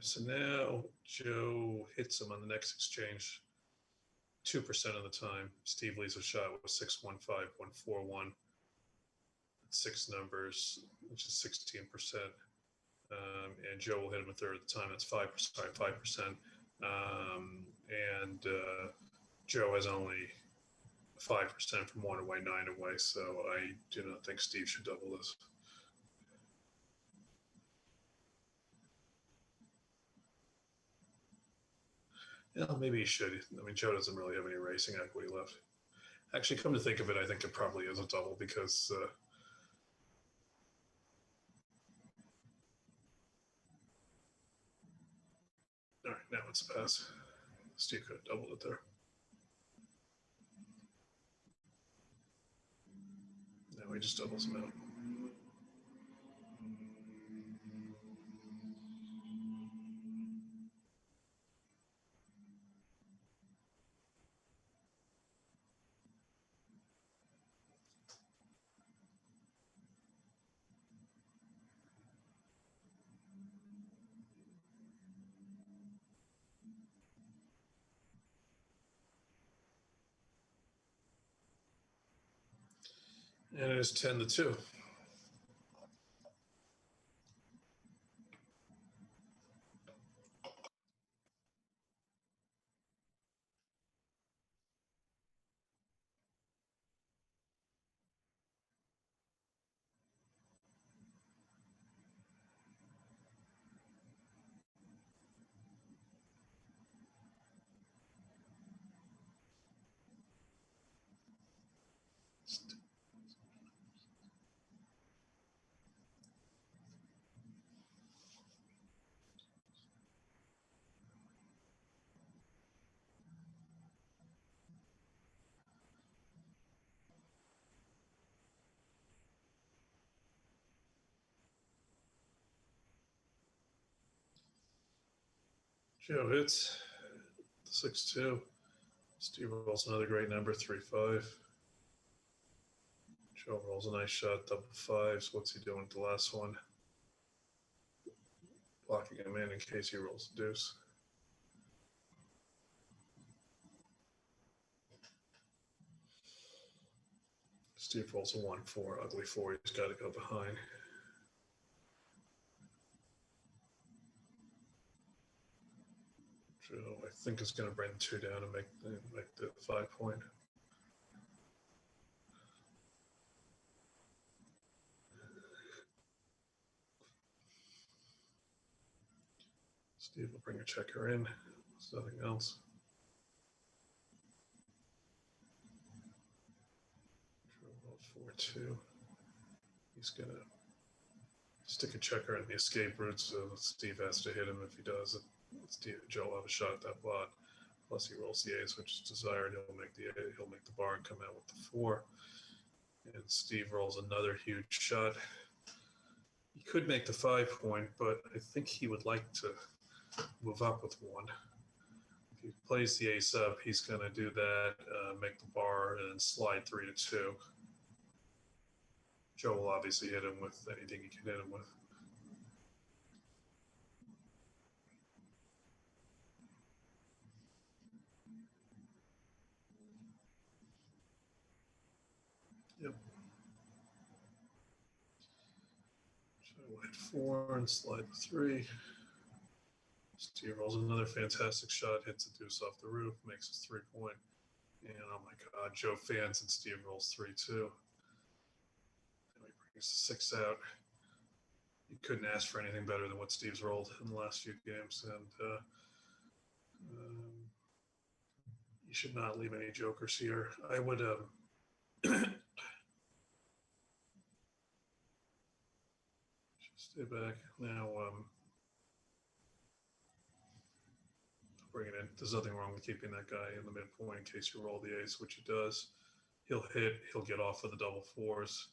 So now Joe hits him on the next exchange 2% of the time. Steve leaves a shot with 6-1-5, 1-4-1. 6 numbers, which is 16%. And Joe will hit him a third of the time. That's 5%. And Joe has only 5% from 1 away, 9 away. So I do not think Steve should double this. Yeah, maybe he should. I mean, Joe doesn't really have any racing equity left. Actually, come to think of it, I think it probably is a double because all right, now it's a pass. Steve could have doubled it there. Now he just doubles him out. And it is 10-2. Joe hits 6-2. Steve rolls another great number, 3-5. Joe rolls a nice shot, double 5s. What's he doing with the last one? blocking him in case he rolls a deuce. Steve rolls a 1-4, ugly 4. He's got to go behind. Joe, I think, is going to bring the 2 down and make the 5-point. Steve will bring a checker in. There's nothing else. Joe rolls 4-2. He's going to stick a checker in the escape route, so Steve has to hit him. If he does, Joe will have a shot at that pot. Plus he rolls the ace, which is desired. He'll make the bar and come out with the 4. And Steve rolls another huge shot. He could make the 5-point, but I think he would like to move up with 1. If he plays the ace up, he's going to do that, make the bar, and slide 3-2. Joe will obviously hit him with anything he can hit him with. Yep. Joe hit 4 and slide 3. Steve rolls another fantastic shot, hits a deuce off the roof, makes his 3-point. And oh my God, Joe fans and Steve rolls 3-2. And he brings the 6 out. You couldn't ask for anything better than what Steve's rolled in the last few games. And you should not leave any jokers here. I would stay back now. Bring it in. There's nothing wrong with keeping that guy in the midpoint in case you roll the ace, which he does. He'll hit. He'll get off with the double 4s.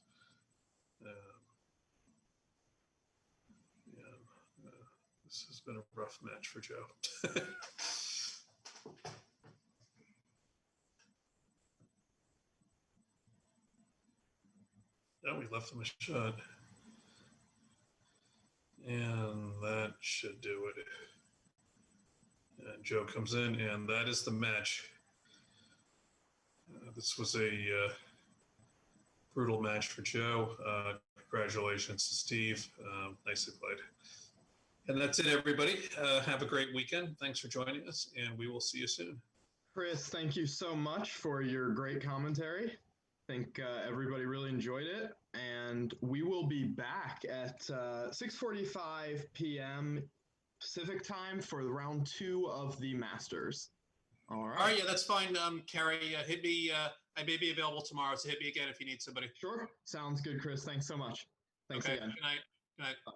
This has been a rough match for Joe. Now we left him a shot. And that should do it. And Joe comes in, and that is the match. This was a brutal match for Joe. Congratulations to Steve. Nicely played. And that's it, everybody. Have a great weekend. Thanks for joining us, and we will see you soon. Chris, thank you so much for your great commentary. I think everybody really enjoyed it, and we will be back at 6:45 p.m. Pacific time for round 2 of the Masters. All right. All right, yeah, that's fine. Carrie, hit me. I may be available tomorrow, so hit me again if you need somebody. Sure. Sounds good, Chris. Thanks so much. Thanks again. Good night. Good night. Bye.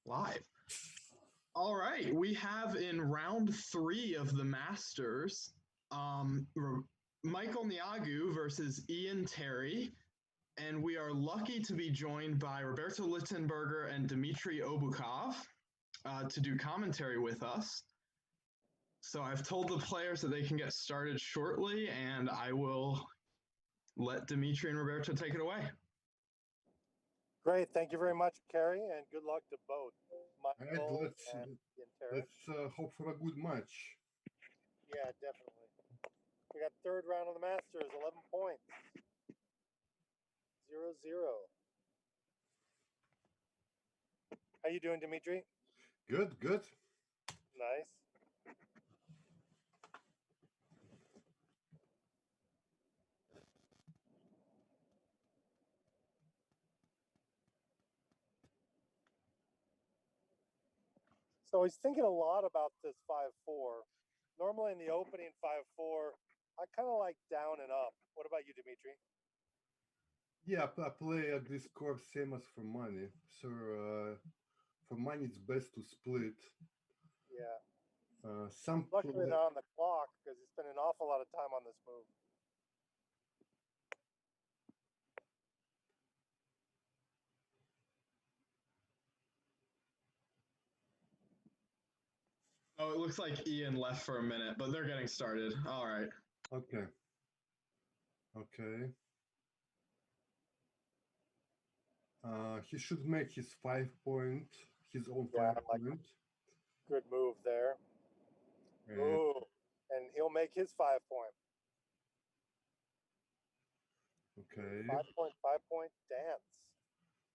live. All right, we have in round 3 of the Masters, Michael Niagu versus Ian Terry, and we are lucky to be joined by Roberto Littenberger and Dmitry Obukov to do commentary with us. So I've told the players that they can get started shortly, and I will let Dmitry and Roberto take it away. Great. Thank you very much, Kerry, and good luck to both Michael Right, and Ian Terry. let's hope for a good match. Yeah, definitely. We got third round of the Masters, 11 points. 0-0. How you doing, Dimitri? Good, good. Nice. So he's thinking a lot about this 5-4. Normally in the opening 5-4, I kind of like down and up. What about you, Dimitri? Yeah, I play at this course same as for money. So for money, it's best to split. Yeah. Some Luckily not on the clock because he spent an awful lot of time on this move. Oh, it looks like Ian left for a minute, but they're getting started. All right. Okay. Okay. He should make his 5 point, his own 5 point. Good move there. And Ooh, and he'll make his 5 point. okay. 5 point, 5 point dance.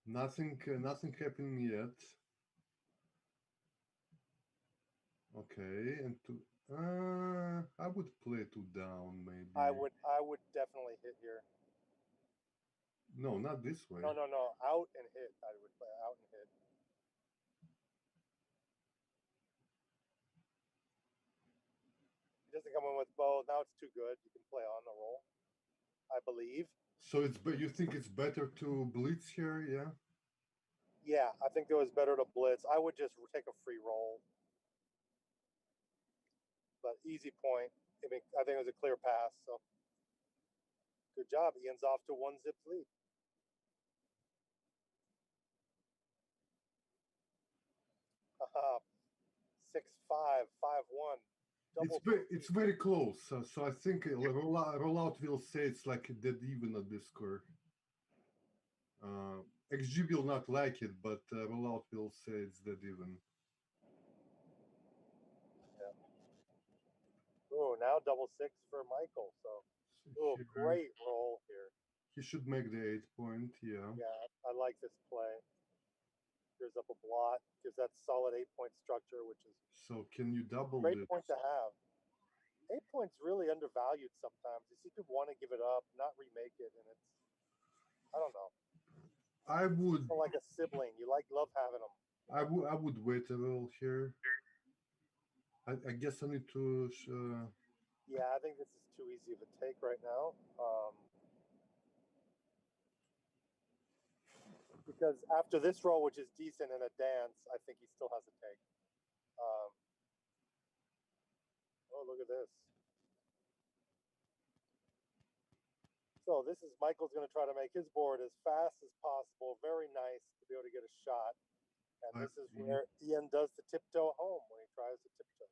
Nothing happening yet. Okay, and I would play 2 down maybe. I would definitely hit here. No, not this way. No. Out and hit. I would play out and hit. He doesn't come in with both. Now it's too good. You can play on the roll, I believe. So you think it's better to blitz here, yeah? Yeah, I think it was better to blitz. I would just take a free roll. But easy point. I think it was a clear pass. So good job. Ian's off to 1-zip lead. Haha. 6-5, 5-1. It's very close. So I think rollout will say it's like dead even at this score. XG will not like it, but rollout will say it's dead even. Yeah. Oh, now 6-6 for Michael. So, great roll here. He should make the 8 point, yeah. Yeah, I like this play. Clears up a blot, gives that solid 8-point structure, which is So can you double great this? point to have. 8 points really undervalued sometimes. You see people want to give it up, not remake it, and it's, I don't know. I would It's like a sibling. You love having them. I would wait a little here. I guess I need to. Yeah, I think this is too easy of a take right now. Because after this roll, which is decent in a dance, I think he still has a take. Oh, look at this. So this is Michael's going to try to make his board as fast as possible. Very nice to be able to get a shot. And this is where Ian does the tiptoe home when he tries to tiptoe.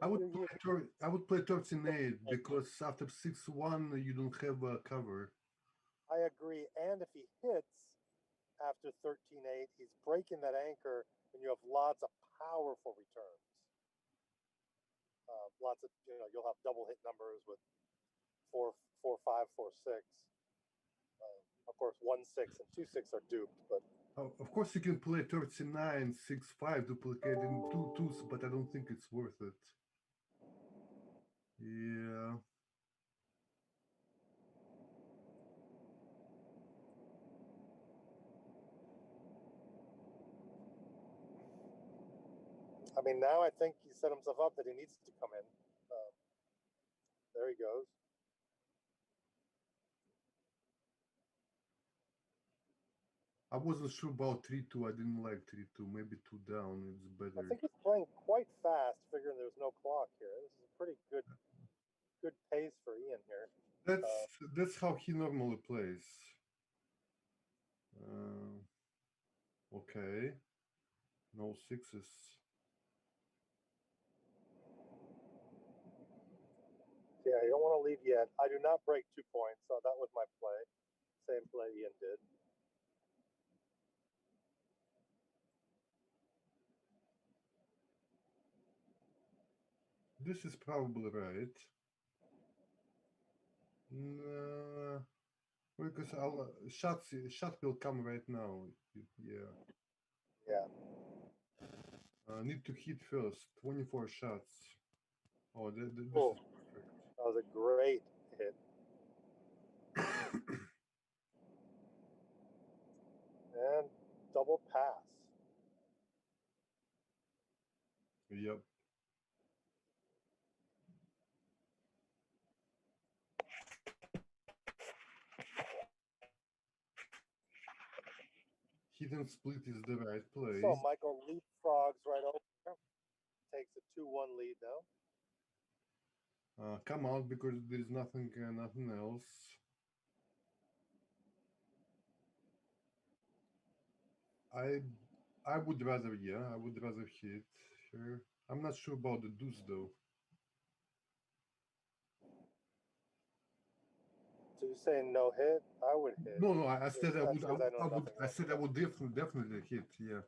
I would play 13-8 because after 6-1 you don't have a cover. I agree. And if he hits after 13-8, he's breaking that anchor, and you have lots of powerful returns. Lots of, you'll have double hit numbers with 4-5, 4-6. Of course, 1-6 and 2-6 are duped, but Of course, you can play 39, 6-5, duplicating 2-2s, but I don't think it's worth it. Yeah. I mean, now I think he set himself up that he needs to come in. There he goes. I wasn't sure about 3-2. I didn't like 3-2. Maybe 2 down. It's I better. think he's playing quite fast, figuring there's no clock here. This is a pretty good pace for Ian here. That's how he normally plays. Okay. No sixes. Yeah, you don't want to leave yet. I do not break 2 points, so that was my play. Same play Ian did. This is probably right. Nah, because shot will come right now. Yeah. Yeah. Need to hit first. 24 shots. Oh, this is Cool. perfect. That was a great hit. And double pass. Yep. Hit and split is the right play. So Michael leapfrogs right over. Takes a 2-1 lead now. Come out because there is nothing else. I would rather hit here. I'm not sure about the deuce though. So you're saying no hit? I would hit. No, I said I would. Says I know nothing I said I would definitely hit. Yeah.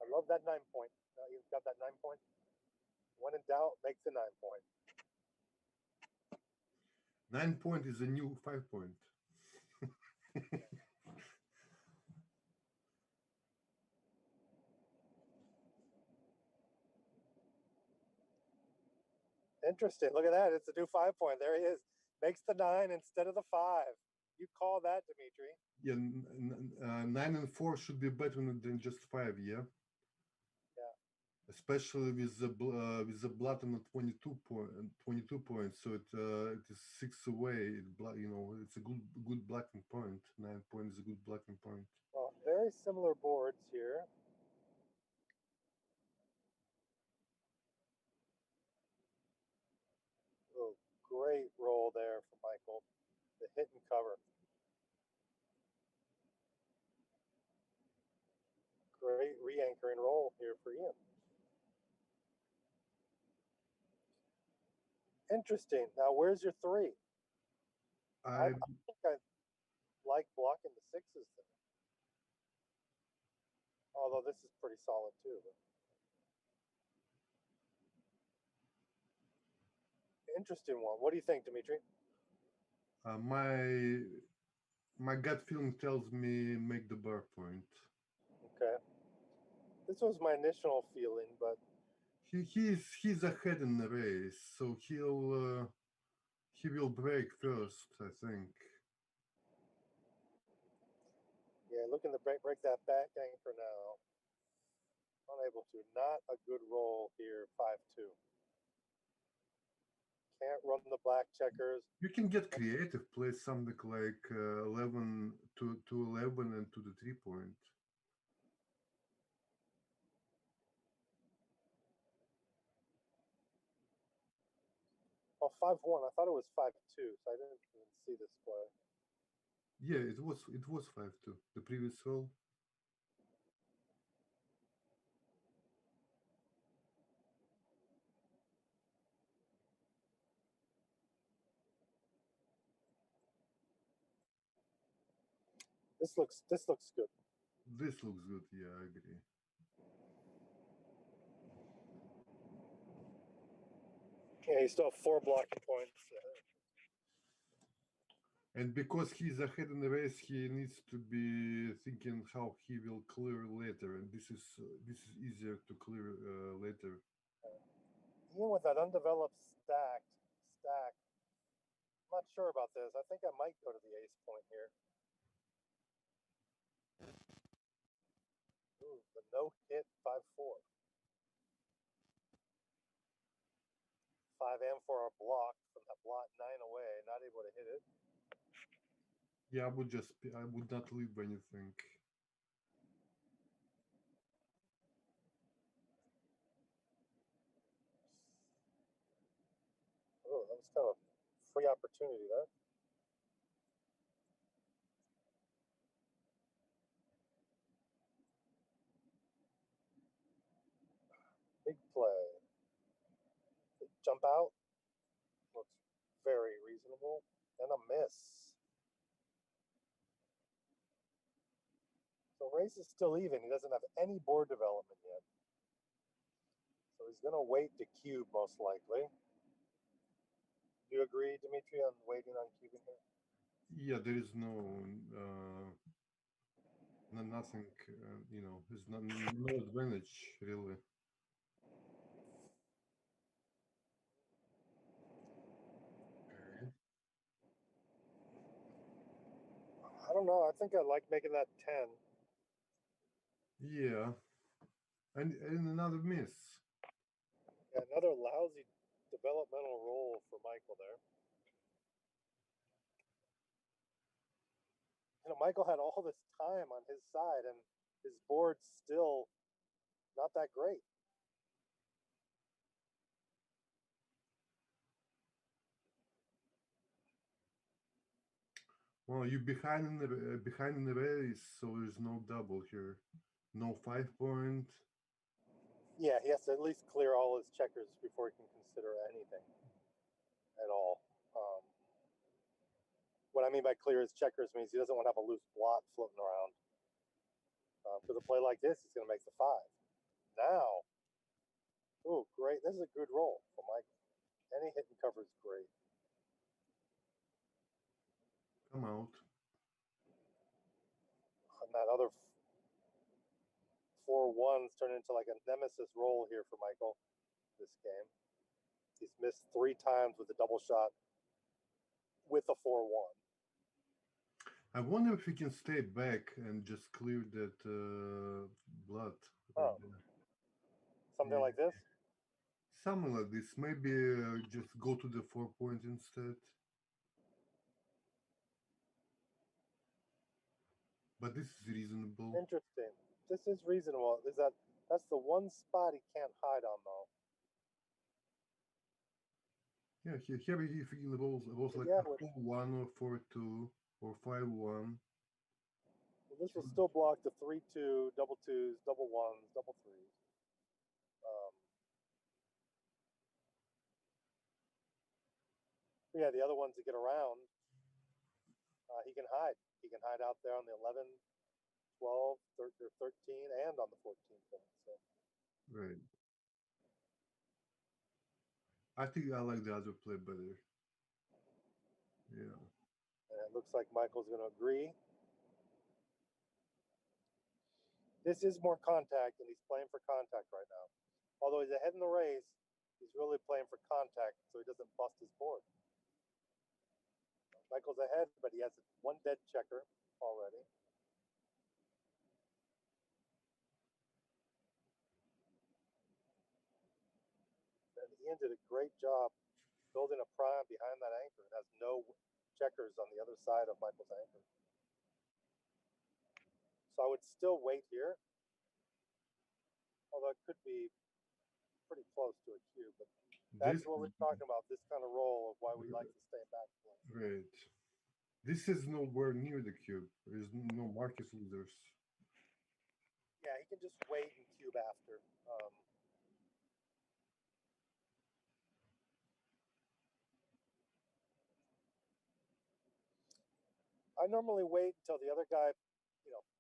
I love that 9 point. You've got that 9 point. When in doubt, make the 9 point. 9 point is a new 5 point. Interesting. Look at that. It's a new 5 point. There he is. Makes the 9 instead of the 5. You call that, Dimitri. Yeah, 9 and 4 should be better than just 5. Yeah. Yeah. Especially with the blood on the 22 points, so it is 6 away. It's a good blocking point. 9 point is a good blocking point. Well, very similar boards here. Oh, great roll there for Michael. The hit and cover. Great re-anchoring roll here for Ian. Interesting. Now, where's your 3? I think I like blocking the 6s there. Although this is pretty solid too. Interesting one. What do you think, Dimitri? My gut feeling tells me make the bar point. Okay. This was my initial feeling, but he's ahead in the race, so he will break first, I think. Yeah, looking to break that back anchor now. Unable to. Not a good roll here, 5-2. Can't run the black checkers. You can get creative, play something like 11 to 11 and to the 3 point. Oh, 5-1. I thought it was 5-2, so I didn't even see this play. Yeah, it was 5-2. The previous roll. This looks good. This looks good. Yeah, I agree. Yeah, you still have 4 blocking points. And because he's ahead in the race, he needs to be thinking how he will clear later, and this is easier to clear later. Even with that undeveloped stack, I'm not sure about this. I think I might go to the ace point here. Ooh, the no hit 5-4. 5 and 4 are blocked from that blot 9 away, not able to hit it. Yeah, I would not leave anything. Oh, that was kind of a free opportunity there. Big play. Jump out. Looks very reasonable. And a miss. So race is still even. He doesn't have any board development yet. So he's going to wait to cube most likely. Do you agree, Dimitri, on waiting on cubing here? Yeah, there is nothing, there's no advantage really. I don't know. I think I like making that 10. Yeah, and another miss. Yeah, another lousy developmental roll for Michael there. Michael had all this time on his side, and his board's still not that great. Well, you're behind in the race, so there's no double here, no 5 point. Yeah, he has to at least clear all his checkers before he can consider anything at all. What I mean by clear his checkers means he doesn't want to have a loose blot floating around. For the play like this, he's going to make the 5. Now, ooh, great. This is a good roll for Michael. Any hit and cover is great. Come out. And that other 4 1s turn into like a nemesis roll here for Michael this game. He's missed 3 times with a double shot with a 4-1. I wonder if he can stay back and just clear that blood. Oh. Something like this? Something like this. Maybe just go to the 4 point instead. But this is reasonable. Interesting. This is reasonable. That's the one spot he can't hide on though. Yeah, here if he rolls like Yeah, 4-1 or 4-2 or 5-1. Well, this will still block the 3-2, double 2s, double 1s, double 3s. Yeah, the other ones to get around, he can hide. He can hide out there on the 11, 12, 13, and on the 14 point. So. Right. I think I like the other play better. Yeah. And it looks like Michael's going to agree. This is more contact, and he's playing for contact right now. Although he's ahead in the race, he's really playing for contact so he doesn't bust his board. Michael's ahead, but he has 1 dead checker already. And Ian did a great job building a prime behind that anchor. It has no checkers on the other side of Michael's anchor. So I would still wait here. Although it could be pretty close to a cube, but that's what we're talking about, this kind of roll of why we like to stay back. Right. This is nowhere near the cube. There's no Marcus losers. Yeah, he can just wait and cube after. I normally wait until the other guy,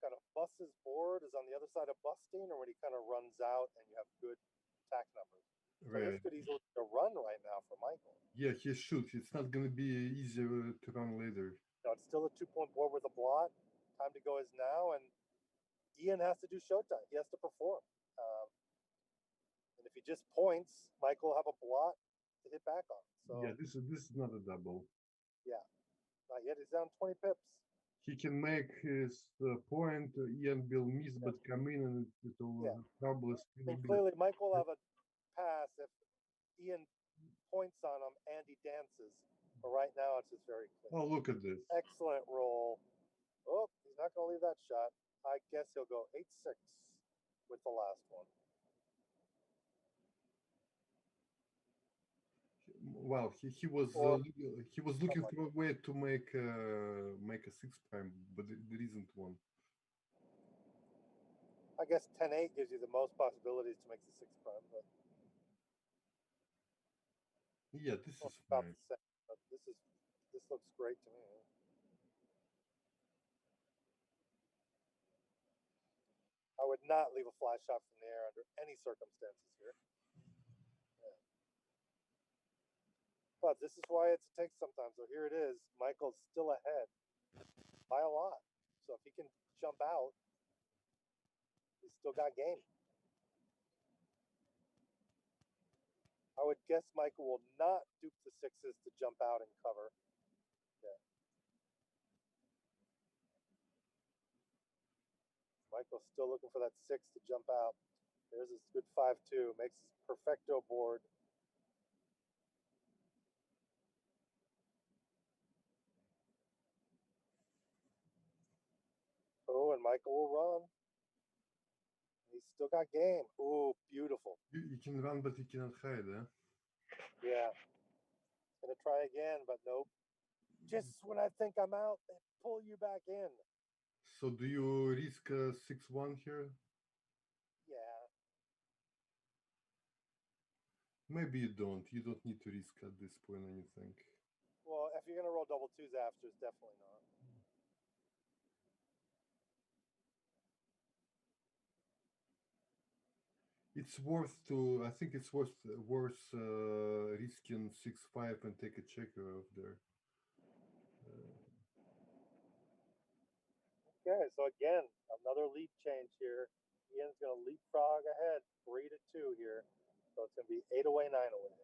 kind of busts his board, is on the other side of busting, or when he kind of runs out and you have good attack numbers. So Right. this could easily be a run right now for Michael. Yeah, he should. It's not going to be easier to run later. No, it's still a 2-point board with a blot. Time to go is now, and Ian has to do showtime. He has to perform. And if he just points, Michael will have a blot to hit back on. So yeah, this is not a double. Yeah, not yet. He's down 20 pips. He can make his point. Ian will miss, but come in and it will trouble. I mean, clearly, Michael will have a pass if Ian points on him and he dances. But right now it's just very clean. Oh, look at this. Excellent roll. Oh, he's not going to leave that shot. I guess he'll go 8-6 with the last one. Well, he was looking for a way to make a 6 prime, but there isn't one. I guess 10-8 gives you the most possibilities to make the 6 prime, but Yeah, this is about fine. the same. But this looks great to me. I would not leave a fly shot from the air under any circumstances here. Yeah. But this is why it's a take sometimes. So here it is. Michael's still ahead by a lot. So if he can jump out, he's still got game. I would guess Michael will not dupe the 6s to jump out and cover. Yeah. Michael's still looking for that 6 to jump out. There's his good 5-2. Makes his perfecto board. Oh, and Michael will run. He's still got game. Oh, beautiful. You can run, but you cannot hide, eh? Yeah. Gonna try again, but nope. Just when I think I'm out, they pull you back in. So do you risk 6-1 here? Yeah. Maybe you don't. You don't need to risk at this point anything. Well, if you're gonna roll double 2s after, it's definitely not. It's worth to. I think it's worth risking 6-5 and take a checker off there. Okay, so again, another lead change here. Ian's gonna leapfrog ahead 3-2 here. So it's gonna be 8 away, 9 away.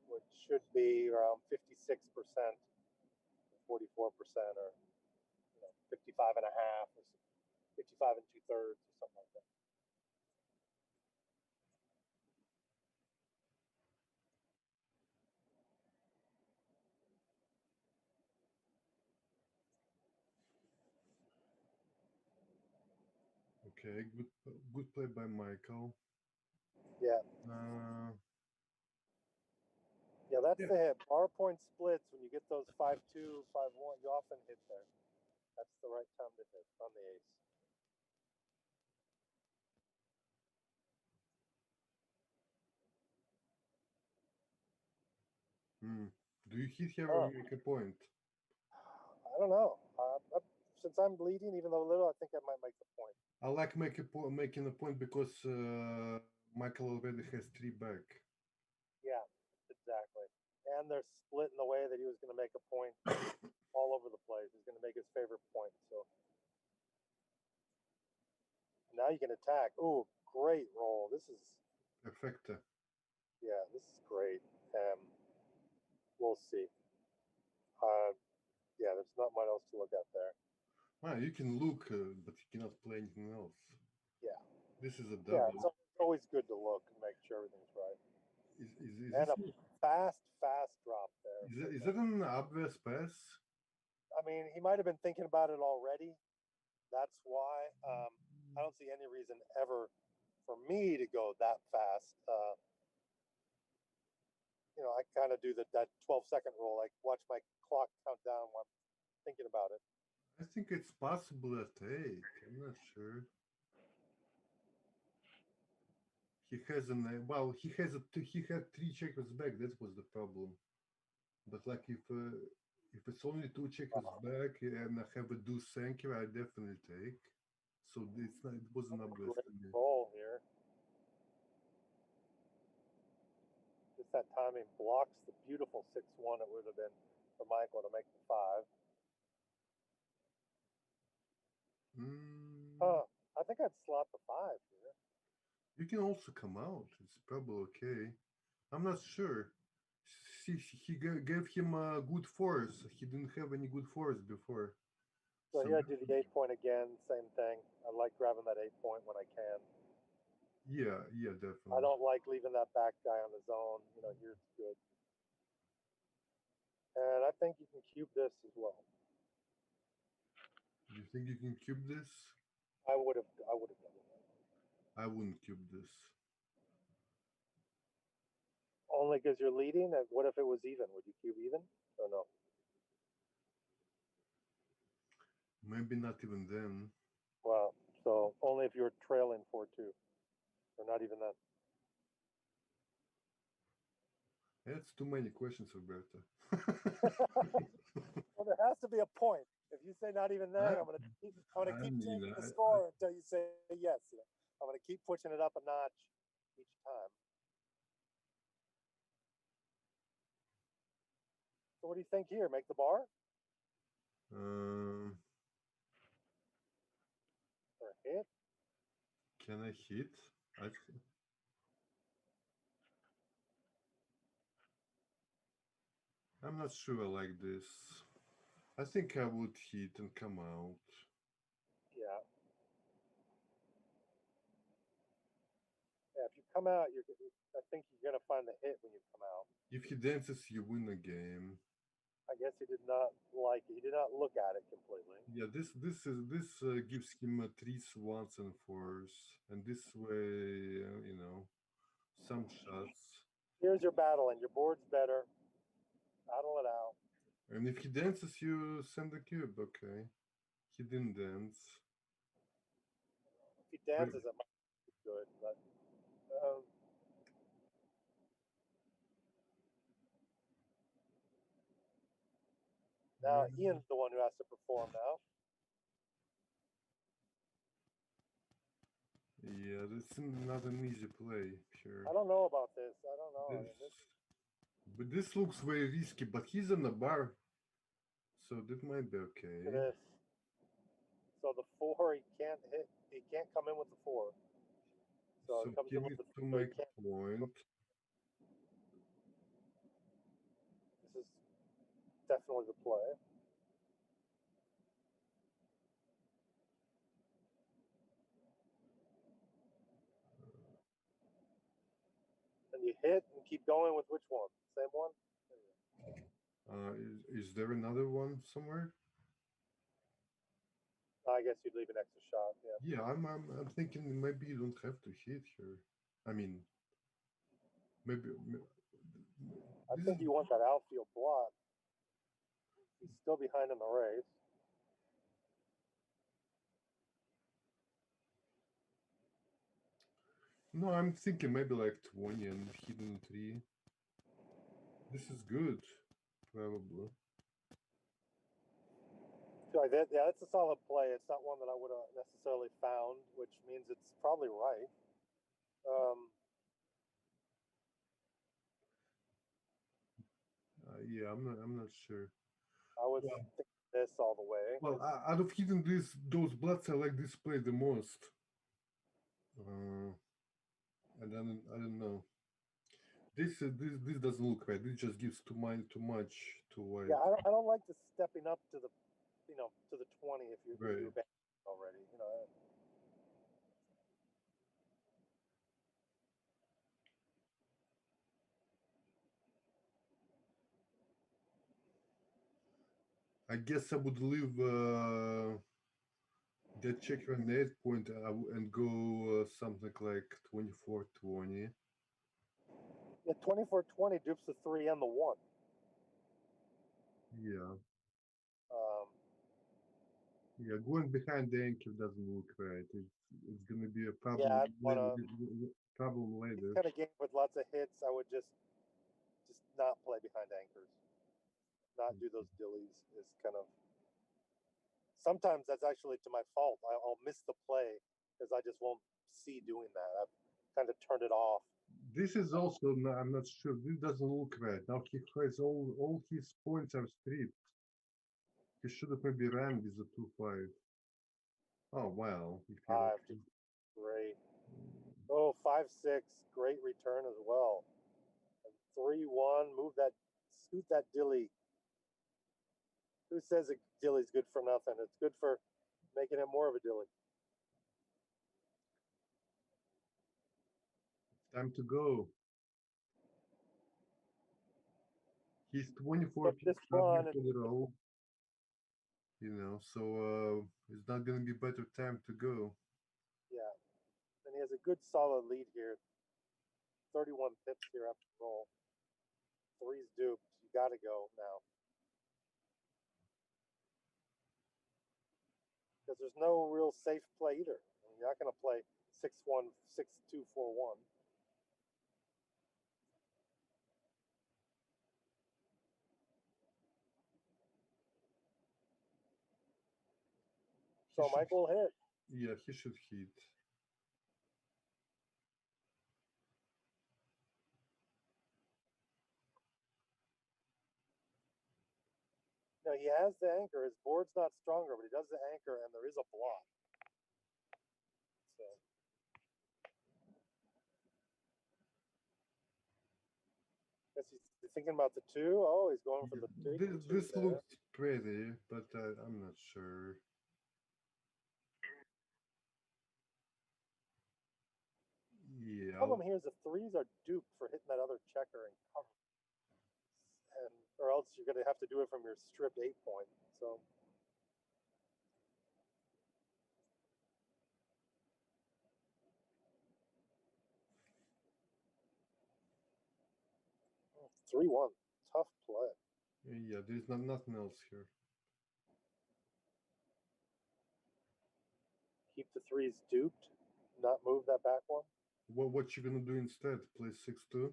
Which should be around 56%, 44%, or 55 and a half, or 55 and 2/3, or something like that. Okay, good play by Michael. Yeah. Yeah, that's the hit. Bar point splits when you get those 5-2, 5-1. You often hit there. That's the right time to hit on the ace. Do you hit here or make a point? I don't know. Since I'm bleeding, even though little, I think I might make the point. I like making a point because Michael already has 3 back. Yeah, exactly. And they're split in the way that he was going to make a point all over the place. He's going to make his favorite point. So now you can attack. Ooh, great roll. This is Perfecta. Yeah, this is great. We'll see. Yeah, there's not much else to look at there. Well, you can look, but you cannot play anything else. Yeah. This is a Yeah, double. it's always good to look and make sure everything's right. Is And a this, fast drop there. is that an obvious pass? I mean, he might have been thinking about it already. That's why. I don't see any reason ever for me to go that fast. I kind of do that 12-second rule, like watch my clock count down while I'm thinking about it. I think it's possible to take. I'm not sure. He has he had 3 checkers back. That was the problem. But like if it's only 2 checkers back and I have a deuce anchor, I definitely take. So it wasn't obvious to me. Roll here. Just that timing blocks the beautiful 6-1 it would have been for Michael to make the 5. I think I'd slot the 5 here. You can also come out. It's probably okay. I'm not sure. See, he gave him a good force. He didn't have any good force before. So here I do the 8-point again, same thing. I like grabbing that 8-point when I can. Yeah, definitely. I don't like leaving that back guy on his own. You know, here's good. And I think you can cube this as well. You think you can cube this? I would have done it. I wouldn't cube this. Only because you're leading? And what if it was even? Would you cube even or no? Maybe not even then. Wow. So only if you're trailing 4-2, or not even then. That's too many questions, Roberta. Well, there has to be a point. If you say not even then, I'm gonna keep changing the score until you say yes. You know? I'm gonna keep pushing it up a notch each time. So what do you think here? Make the bar? Or hit? Can I hit? I'm not sure I like this. I think I would hit and come out. Yeah. Yeah, if you come out, I think you're gonna find the hit when you come out. If he dances, you win the game. I guess he did not like it. He did not look at it completely. Yeah, this gives him 3s, 1s, and 4s, and this way, you know, some shots. Here's your battle, and your board's better. Battle it out. And if he dances, you send the cube. Okay, he didn't dance. If he dances, it might be good, but. Now Ian's the one who has to perform now. Yeah, this is not an easy play here. I don't know about this. I don't know. But this looks very risky. But he's on the bar, so that might be okay. It is. So the 4, he can't hit. He can't come in with the 4. So it comes he in with needs the to make a point. This is definitely the play. And you hit and keep going with which one? Same one? Is there another one somewhere? I guess you'd leave an extra shot. Yeah. Yeah, I'm thinking maybe you don't have to hit here. I mean, maybe. I think you want that outfield block. He's still behind in the race. No, I'm thinking maybe like 20 and hidden 3. This is good, probably. Yeah, that's a solid play. It's not one that I would have necessarily found, which means it's probably right. Yeah, I'm not sure. I would think this all the way. Well, out of hidden those bloods, I like this play the most. And then I don't know. This doesn't look right. This just gives too much to white. Yeah, I don't like the stepping up to the, to the 20 if you're already. I guess I would leave that checker on the 8-point and go something like 24-20. Yeah, 24-20 dupes the 3 and the 1. Yeah. Yeah, going behind the anchor doesn't look right. It's going to be a problem. Yeah, problem later. Kind of game with lots of hits. I would just not play behind anchors. Not do those dillies is kind of. Sometimes that's actually to my fault. I'll miss the play because I just won't see doing that. I've kind of turned it off. This is also, I'm not sure. This doesn't look right. Now he has all his points are stripped. He should have maybe ran with the 2-5. Oh, wow. 5, great. Oh, 5-6, great return as well. And 3-1, scoot that dilly. Who says a dilly's good for nothing? It's good for making it more of a dilly. Time to go. He's 24 But this pips one, in a row. You know, so it's not gonna be better time to go. yeah. And he has a good solid lead here. 31 pips here after roll. Three's duped. You got to go now. Because there's no real safe play either. You're not going to play 6-1, 6-2, 4-1. So Michael will hit. Yeah, he should hit. No, he has the anchor. His board's not stronger, but he does the anchor, and there is a block. So guess he's thinking about the 2. Oh, he's going for the big This two looks pretty, but I'm not sure. Yeah. Problem here is the 3s are duped for hitting that other checker and cover. And or else you're going to have to do it from your stripped 8 point. So 3-1. Tough play. Yeah, there's nothing else here. Keep the 3s duped. Not move that back one. What you gonna do instead? Play 6-2?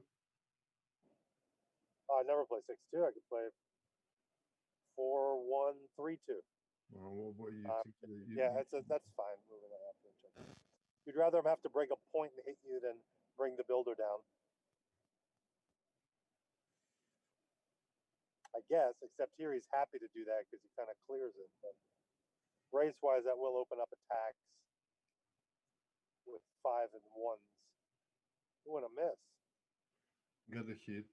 I never play 6-2. I could play 4-1, 3-2. What you think? Yeah, that's fine. Moving that after each other. You'd rather him have to break a point and hit you than bring the builder down. I guess, except here he's happy to do that because he kind of clears it. But race-wise, that will open up attacks with 5 and 1s. Ooh, and a miss. Got a hit.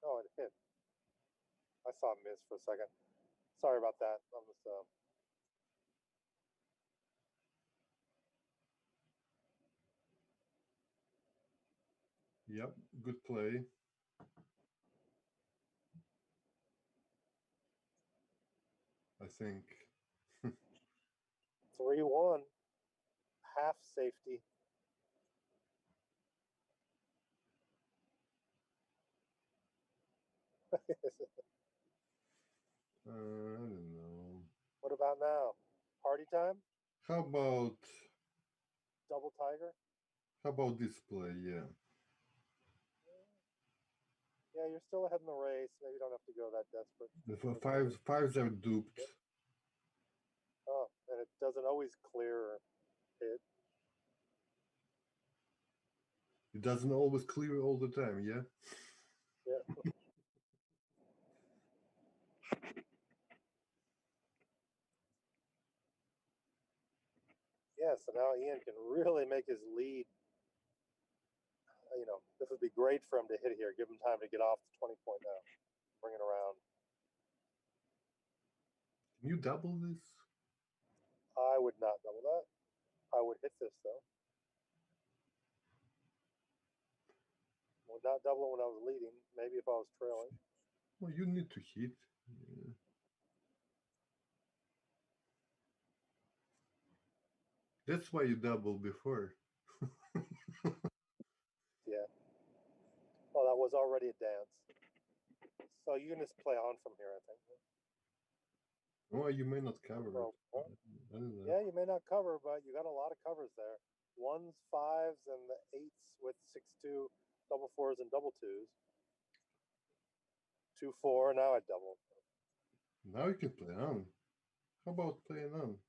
Oh, it hit. I saw a miss for a second. Sorry about that. I'm just, Yep, good play. I think. 3-1. Half safety. I don't know. What about now? Party time? How about Double tiger? this play? Yeah. Yeah, you're still ahead in the race. Maybe you don't have to go that desperate. The fives are duped. Oh, and it doesn't always clear or hit. It doesn't always clear all the time, yeah? Yeah. Yeah, so now Ian can really make his lead. You know, this would be great for him to hit here. Give him time to get off the 20 point now. Bring it around. Can you double this? I would not double that. I would hit this though. Would not double it when I was leading. Maybe if I was trailing. Well, you need to hit. Yeah. That's why you doubled before. Yeah. Well, that was already a dance. So you can just play on from here, I think. Oh, you may not cover it. I don't know. Yeah, you may not cover, but you got a lot of covers there. 1s, 5s, and the 8s with 6-2, double 4s, and double 2s. 2-4. Now I double. Now you can play on. How about playing on?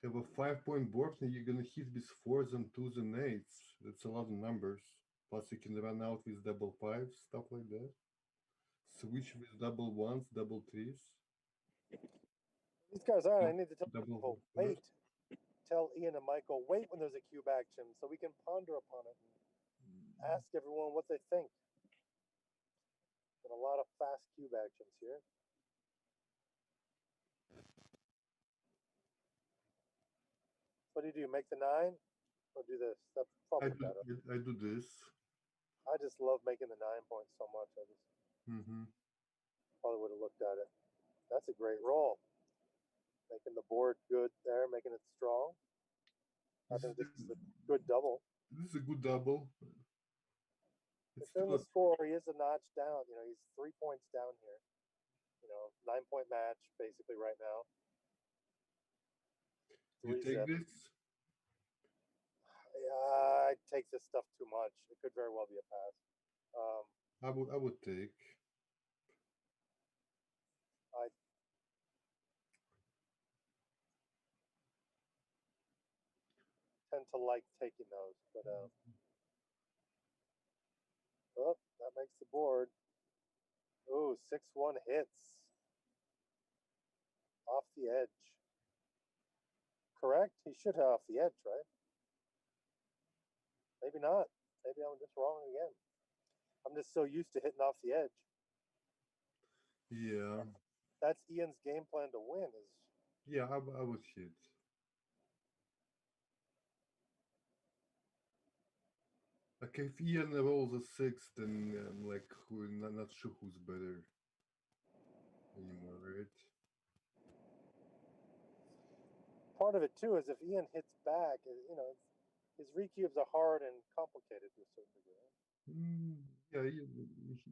Have a 5-point board and you're gonna hit with 4s and 2s and 8s. That's a lot of numbers. Plus you can run out with double 5s, stuff like that. Switch with double 1s, double 3s. These guys are. I need to tell Double people, fours. wait. Tell Ian and Michael, wait when there's a cube action so we can ponder upon it and ask everyone what they think. Been a lot of fast cube actions here. What do you do? Make the 9 or do this? That's I probably do, better. I do this. I just love making the 9 points so much. I just Mm-hmm. probably would have looked at it. That's a great roll. Making the board good there, making it strong. I think this is a good double. This is a good double. It's Considering still the score, he is a notch down. You know, he's 3 points down here. You know, 9-point match basically right now. you 3 take zip. this? Yeah, I take this stuff too much. It could very well be a pass. I would take. I tend to like taking those, but oh, that makes the board. Ooh, 6-1 hits off the edge. Correct? He should have off the edge, right? Maybe not. Maybe I'm just wrong again. I'm just so used to hitting off the edge. Yeah. That's Ian's game plan to win. Is Yeah, I would hit. Like if Ian rolls a 6, then I'm like not sure who's better anymore, right? part of it too is if Ian hits back, you know, his recubes are hard and complicated to a certain degree. Yeah,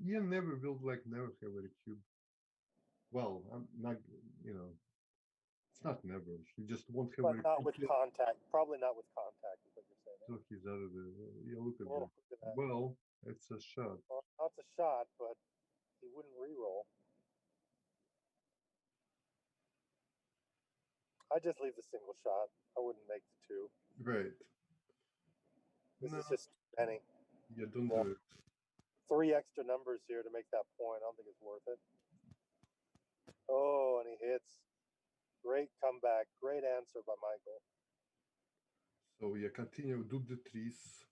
Ian never will never have a cube. Well, I'm not, you know, it's not never. He just won't have But a not cube. with contact. Probably not with contact, is what you're saying. So he's out of the. Yeah, look at Oh, that. look at that. Well, it's a shot. Well, that's a shot, but he wouldn't re-roll. I just leave the single shot. I wouldn't make the 2. Right. This No, is just too many. yeah, don't Well, do it. 3 extra numbers here to make that point. I don't think it's worth it. Oh, and he hits. Great comeback. Great answer by Michael. So yeah, continue. Do the trees.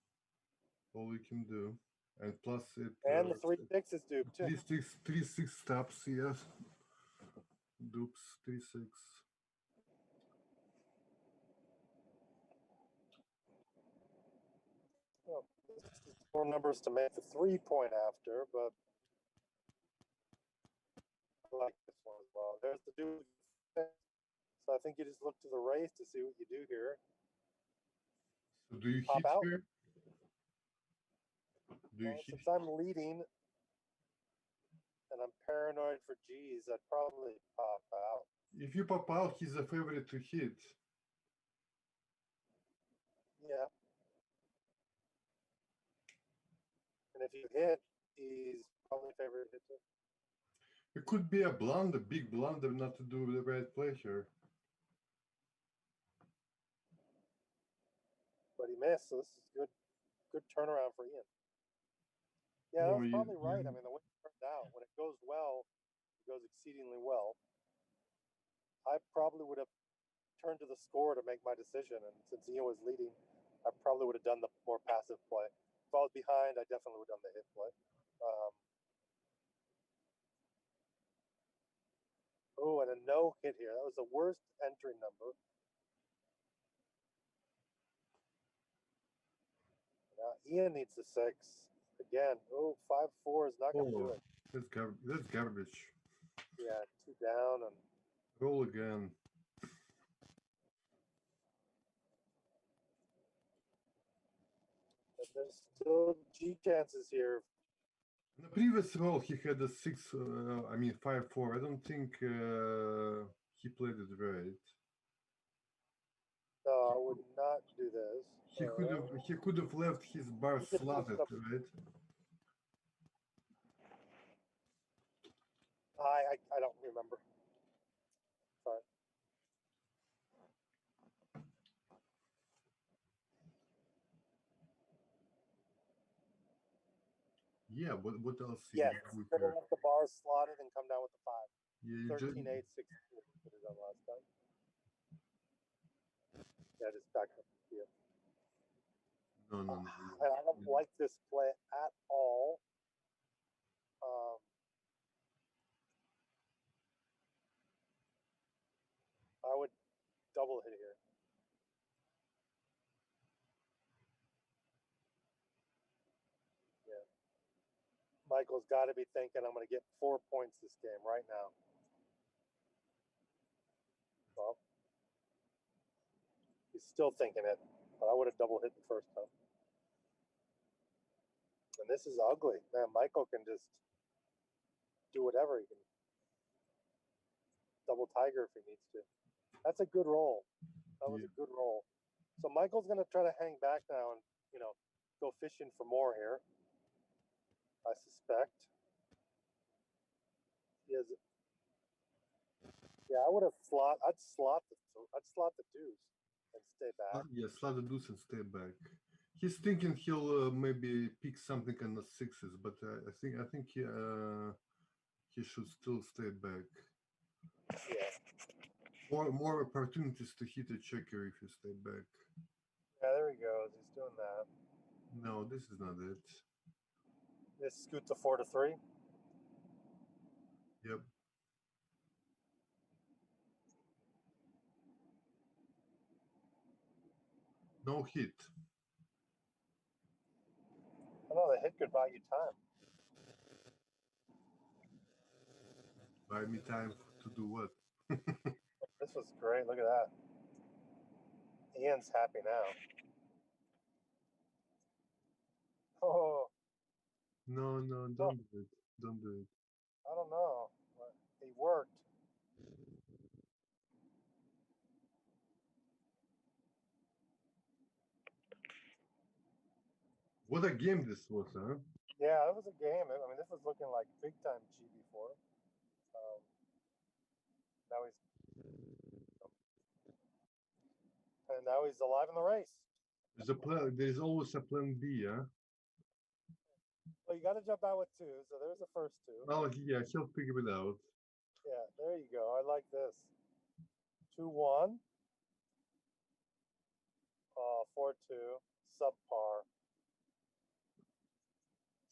All we can do, and plus it. And the 3 6 is duped too. 3 6 stops. Yes. Dupes 3 6. Well, this is 4 numbers to make the 3-point after, but I like this one as well. There's the dupe. So I think you just look to the race to see what you do here. So do you Pop hit out. here? Do you Well, hit? since I'm leading and I'm paranoid for G's, I'd probably pop out. If you pop out, he's a favorite to hit. Yeah. And if you hit, he's probably favorite hitter. It could be a blunder, big blunder, not to do the right play here. But he missed, so this is good turnaround for Ian. Yeah, No, that's probably you- right. I mean, the way it turned out, when it goes well, it goes exceedingly well. I probably would have turned to the score to make my decision, and since Ian was leading, I probably would have done the more passive play. If I was behind, I definitely would have done the hit play. Oh, and a no hit here. That was the worst entry number. Ian needs the 6 again. Oh, 5-4 is not going to do it. That's garbage. Yeah, 2 down, and Roll again. there's still G chances here. In the previous roll, he had a 5-4. I don't think he played it right. No, I would not do this. He could have left his bar He just slotted, picked up- right? I don't remember. Sorry. Yeah, what else? Yes, we could have left the bars slotted and come down with the 5. Yeah, you 13, 8, 16. Could have done last time. Yeah, just back up here. No. And I don't like this play at all. double hit here. Yeah. Michael's got to be thinking, I'm going to get 4 points this game right now. Well, he's still thinking it, but I would have double hit the first time. And this is ugly. Man, Michael can just do whatever. He can double tiger if he needs to. That's a good roll. That was a good roll. So Michael's going to try to hang back now and, go fishing for more here. I suspect. He has. Yeah, I would have I'd slot the deuce and stay back. Yeah, slot the deuce and stay back. He's thinking he'll maybe pick something on the sixes, but I think he should still stay back. Yeah. More opportunities to hit a checker if you stay back. Yeah, there he goes. He's doing that. No, this is not it. This scoot to 4-3. Yep. No hit. I know the hit could buy you time. Buy me time to do what? This was great. Look at that. Ian's happy now. Oh, No, don't do it. Don't do it. I don't know. He worked. What a game this was, huh? Yeah, it was a game. I mean, this was looking like big time GB for him. Now he's alive in the race. There's always a plan B, huh? Well, you got to jump out with 2, so there's the first 2. Well, yeah, he'll figure it out. Yeah, there you go. I like this. 2-1. 4-2. Subpar.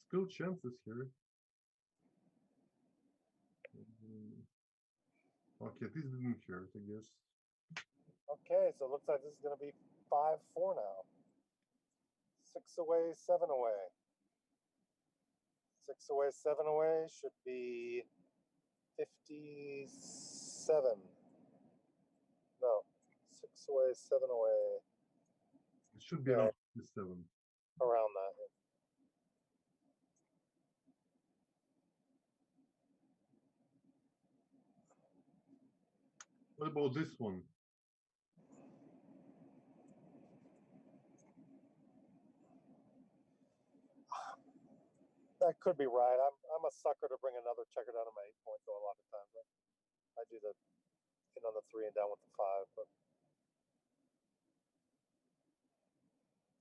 Still chances here. Okay, this didn't hurt, I guess. Okay, so it looks like this is going to be 5-4 now. 6 away, 7 away. 6 away, 7 away should be 57. No, 6 away, 7 away. It should be around 57. Around that. Yeah. What about this one? That could be right. I'm a sucker to bring another checker down to my 8 point though a lot of times. I do the in on the 3 and down with the 5, but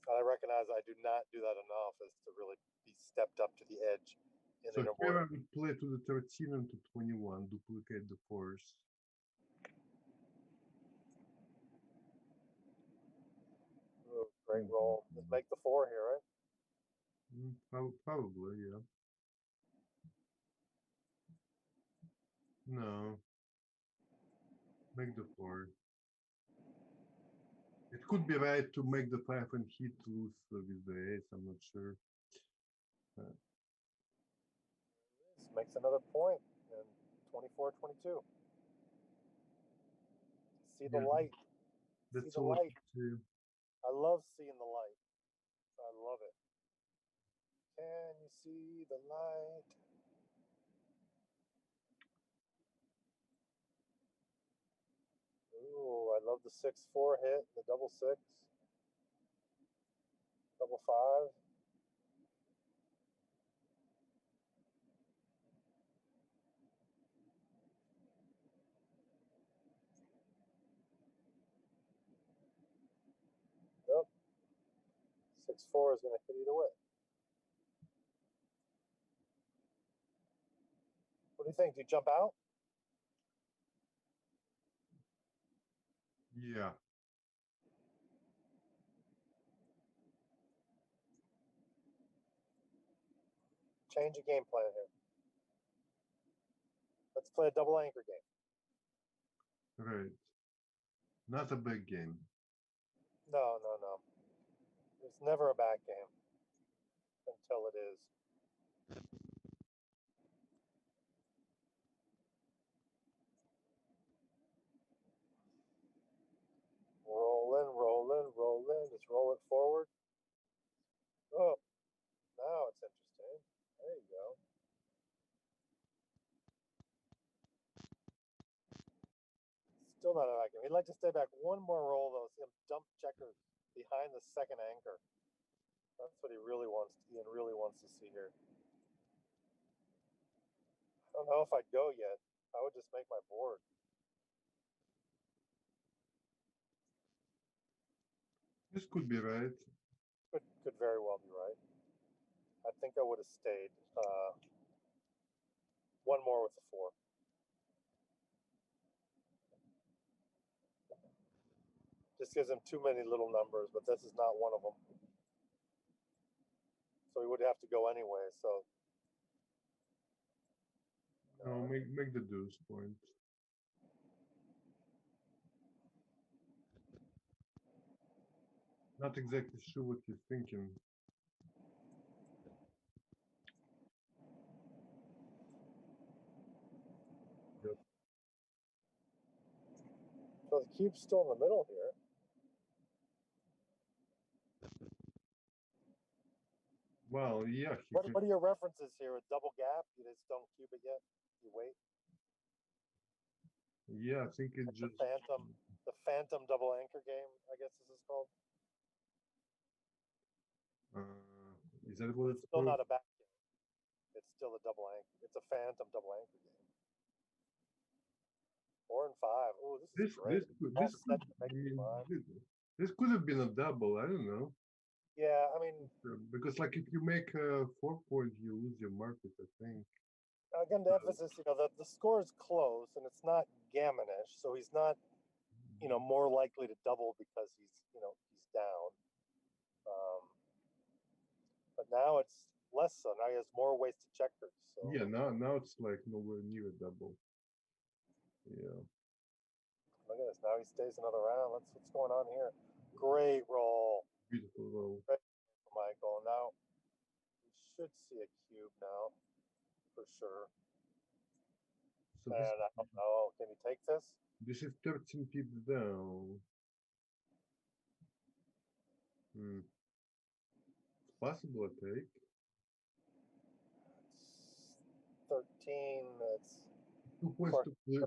I recognize I do not do that enough as to really be stepped up to the edge. So here I would play to the 13 and to 21, duplicate the 4s. Ooh, great roll. Just make the 4 here, right? Probably, yeah. No. Make the 4. It could be right to make the 5 and hit loose with the ace, I'm not sure. This makes another point and 24-22. See the light. That's See the all light. too. I love seeing the light. I love it. Can you see the light? Ooh, I love the 6-4 hit, the double 6, double 5. Yep. 6-4 is going to hit either way. What do you think? Do you jump out? Yeah. Change your game plan here. Let's play a double anchor game. Right. Not a big game. No, no, no. It's never a bad game until it is. Rolling, rolling, rolling. Just roll it forward. Oh, now it's interesting. There you go. Still not a vacuum. He'd like to stay back one more roll, though. See him dump checker behind the second anchor. That's what he really wants. Ian really wants to see here. I don't know if I'd go yet. I would just make my board. This could be right. Could very well be right. I think I would have stayed. One more with the 4. Just gives him too many little numbers, but this is not one of them. So he would have to go anyway. So No, make the deuce point. Not exactly sure what you're thinking. Yep. so the cube's still in the middle here. Well, yeah. What are your references here? A double gap? You just don't cube it yet? You wait? Yeah, I think it Like just. the phantom double anchor game, I guess this is called. Is that what It's it's still called? not a back game. It's still a double anchor. It's a phantom double anchor game. 4 and 5. Ooh, this is great. This could have been a double. I don't know. Yeah, I mean, Because like if you make a 4 point, you lose your market. I think. again, the emphasis, the score is close and it's not gammonish, so he's not, more likely to double because he's down. But now it's less so. Now he has more ways to checkers. So. Yeah, now it's like nowhere near a double. Yeah. Look at this. Now he stays another round. What's going on here. Great roll. Beautiful roll. Great for Michael. Now we should see a cube now, for sure. So and I don't know. Can he take this? This is 13 pips down. It's possible, I take. 13. That's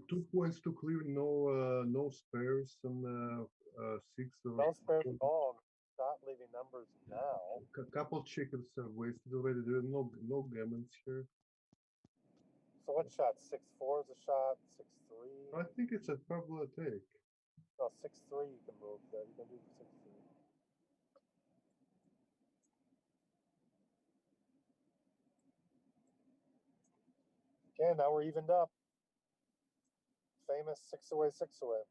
2 points to clear. No spares on 6 or no spares at all. Not leaving numbers now. A couple chickens are wasted already. There are no gammons here. So what shot? 6-4 is a shot. 6-3. I think it's a probably a take. No, 6-3 you can move there. You can do 6-3. Okay, now we're evened up. Famous 6 away, 6 away.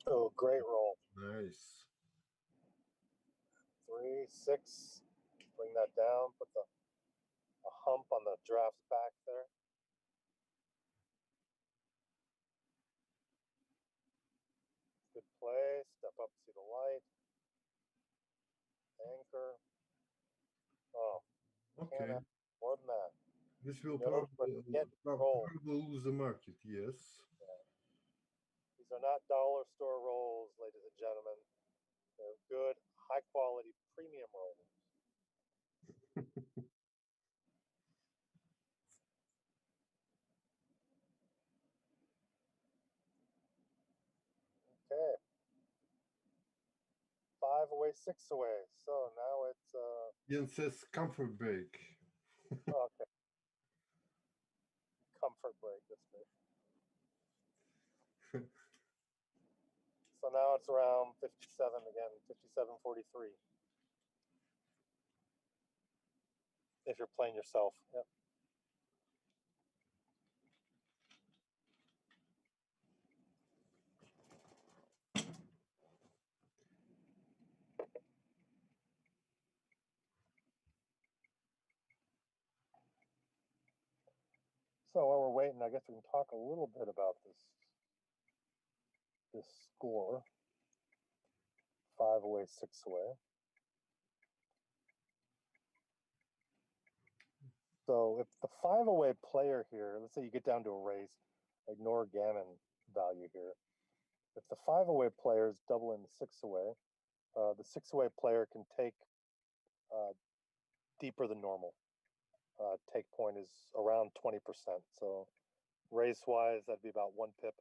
Oh, great roll. Nice. 3, 6. Bring that down. Put a hump on the draft's back there. Good play. Step up, see the light. Anchor. Oh, Okay. can't have more than that. This will probably lose the market, yes. Yeah. These are not dollar store rolls, ladies and gentlemen. They're good, high quality, premium rolls. Okay. 5 away, 6 away. So now it's Ian says comfort break. okay. Comfort break, that's me. So now it's around 57 again, 57.43. If you're playing yourself. Yep. So while we're waiting, I guess we can talk a little bit about this score. 5 away, 6 away. So if the 5 away player here, let's say you get down to a race, ignore gammon value here. If the 5 away player is doubling the 6 away, the 6 away player can take deeper than normal. Take point is around 20%. So race wise, that'd be about 1 pip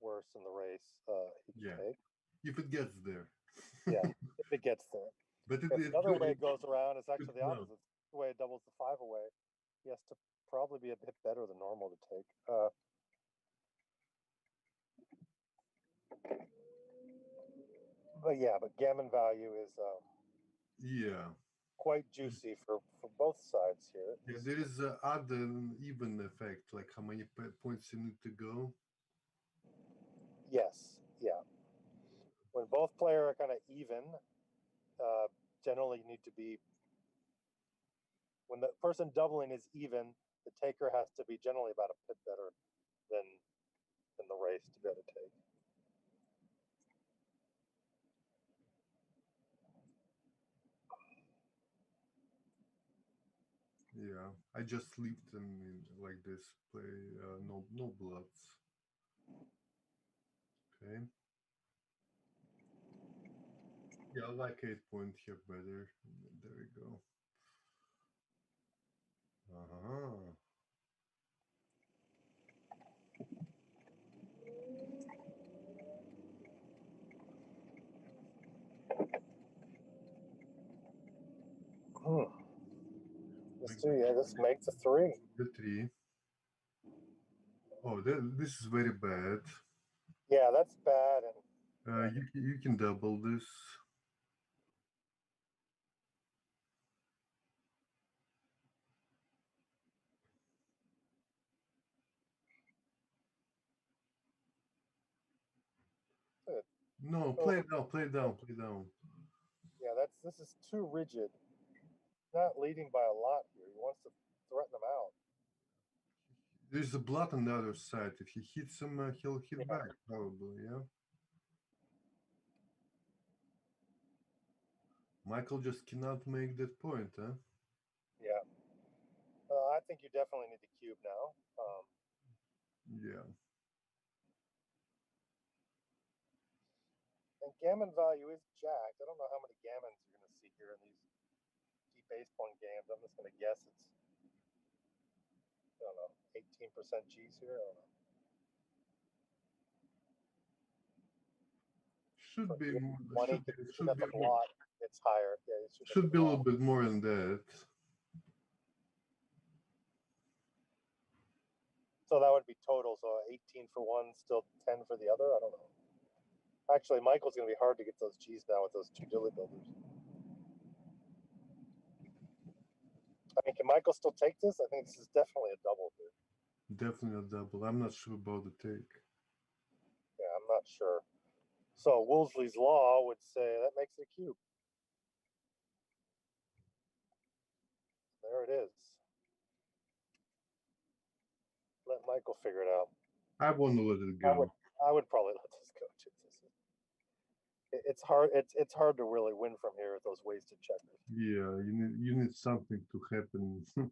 worse in the race he can Yeah. take. If it gets there. Yeah, if it gets there. But If the other way it goes around, it's actually the opposite. The way it doubles the 5 away, he has to probably be a bit better than normal to take. But yeah, but gammon value is yeah. quite juicy for both sides here. Yeah, there is a odd and even effect, like how many points you need to go. Yes, yeah. When both players are kind of even, generally you need to be. When the person doubling is even, the taker has to be generally about a bit better than the race to be able to take. Yeah, I just leave them in like this. Play no bloods. Okay. Yeah, I like 8 point here better. There we go. Uh-huh. This too, yeah, this makes a 3. The 3. Oh, this is very bad. Yeah, that's bad. And You can double this. No, play down, play down, play down. Yeah, this is too rigid. Not leading by a lot here. He wants to threaten him out. There's a blood on the other side. If he hits him, he'll hit back, probably, yeah? Michael just cannot make that point, huh? Yeah. I think you definitely need to cube now. Yeah. And gammon value is jacked. I don't know how many gammons you're going to see here in these deep base point games. I'm just going to guess it's, I don't know, 18% G's here. I don't know. Should be, Should be more. It's higher. Yeah, should be a little bit more than that. So that would be total. So 18 for one, still 10 for the other. I don't know. Actually, Michael's going to be hard to get those G's now with those 2 dilly builders. I mean, can Michael still take this? I think this is definitely a double here. Definitely a double. I'm not sure about the take. Yeah, I'm not sure. So Wolseley's law would say that makes it a cube. There it is. Let Michael figure it out. I want to let it go. I would probably let this go too. It's hard. It's hard to really win from here with those wasted checkers. Yeah, you need something to happen. You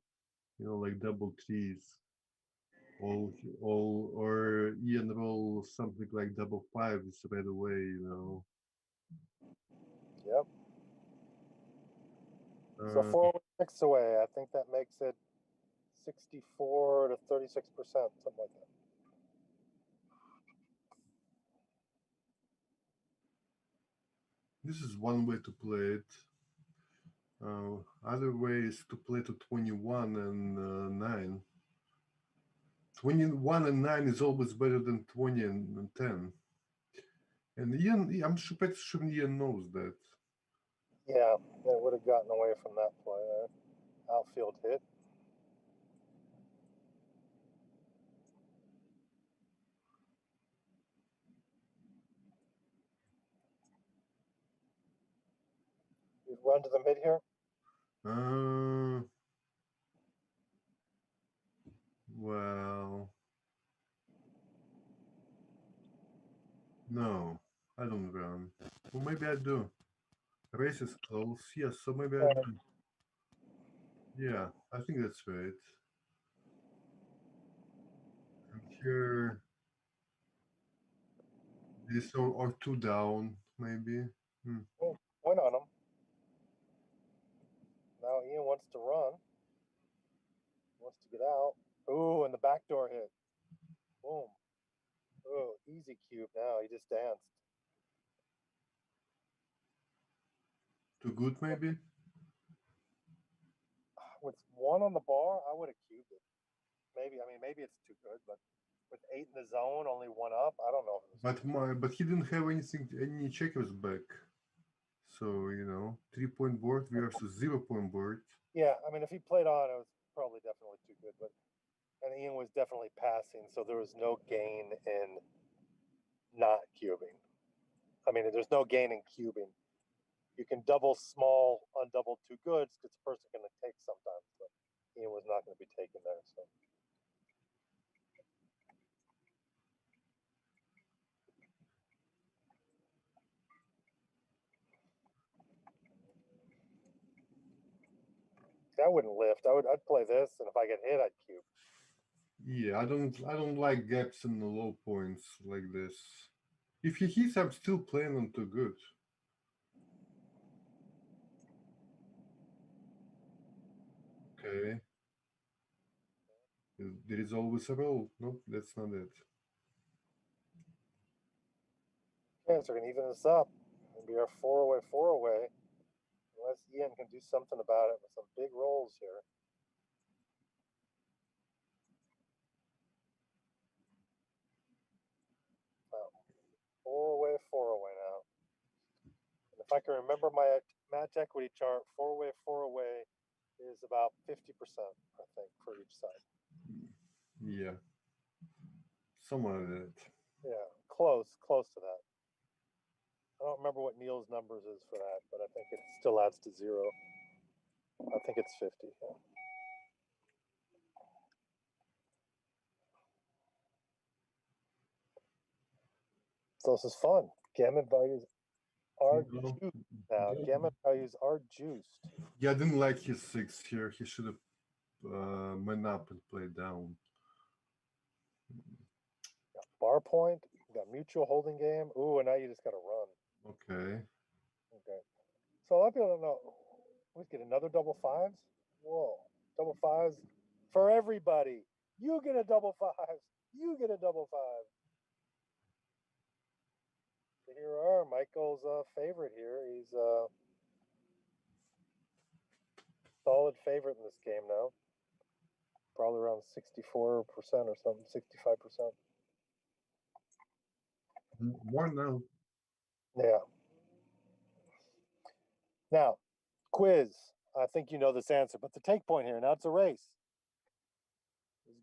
know, like double trees. Or Ian roll something like double fives right away, you know. Yep. So 4 6 away. I think that makes it 64 to 36%, something like that. This is one way to play it. Other way is to play to 21 and 9. 21 and 9 is always better than 20 and 10. And Ian, I'm pretty sure Ian knows that. Yeah, it would have gotten away from that play there. Outfield hit. You run to the mid here? Well, no, I don't run. Well, maybe I do. Race is close. Yes, so maybe I do. Yeah, I think that's right. And here, this or two down, maybe. Hmm. Point on him. Now Ian wants to run. Wants to get out. Ooh, and the backdoor hit. Boom. Ooh, easy cube now. He just danced. Too good, maybe? With one on the bar, I would have cubed it. Maybe. I mean, maybe it's too good, but with 8 in the zone, only 1 up, I don't know. But he didn't have any checkers back. So, 3-point board versus 0-point board. Yeah, I mean, if he played on, it was probably definitely too good. And Ian was definitely passing, so there was no gain in not cubing. I mean, there's no gain in cubing. You can double small on double two goods because the person going to take sometimes, but Ian was not going to be taken there. So. I wouldn't lift. I'd play this, and if I get hit, I'd cube. Yeah, I don't like gaps in the low points like this. If he hits, I'm still playing on too good. Okay. There is always a roll. Nope, that's not it. Okay, so we're going to even this up. Maybe our 4-away. Unless Ian can do something about it with some big rolls here. Oh, 4-away now. And if I can remember my match equity chart, 4-away is about 50%, I think, for each side. Yeah. Somewhere like that. Yeah, close to that. I don't remember what Neil's numbers is for that, but I think it still adds to 0. I think it's 50. Yeah. So this is fun. Gamut values are juiced now. Gamut values are juiced. Yeah, I didn't like his 6 here. He should have went up and played down. Got bar point. Got mutual holding game. Ooh, and now you just got to run. Okay. So a lot of people don't know. We get another double fives. Whoa, double fives for everybody. You get a double fives. You get a double five. So here are Michael's favorite here. He's solid favorite in this game now. Probably around 64% or something, 65%. More now. Yeah. Now, quiz. I think you know this answer, but the take point here. Now it's a race.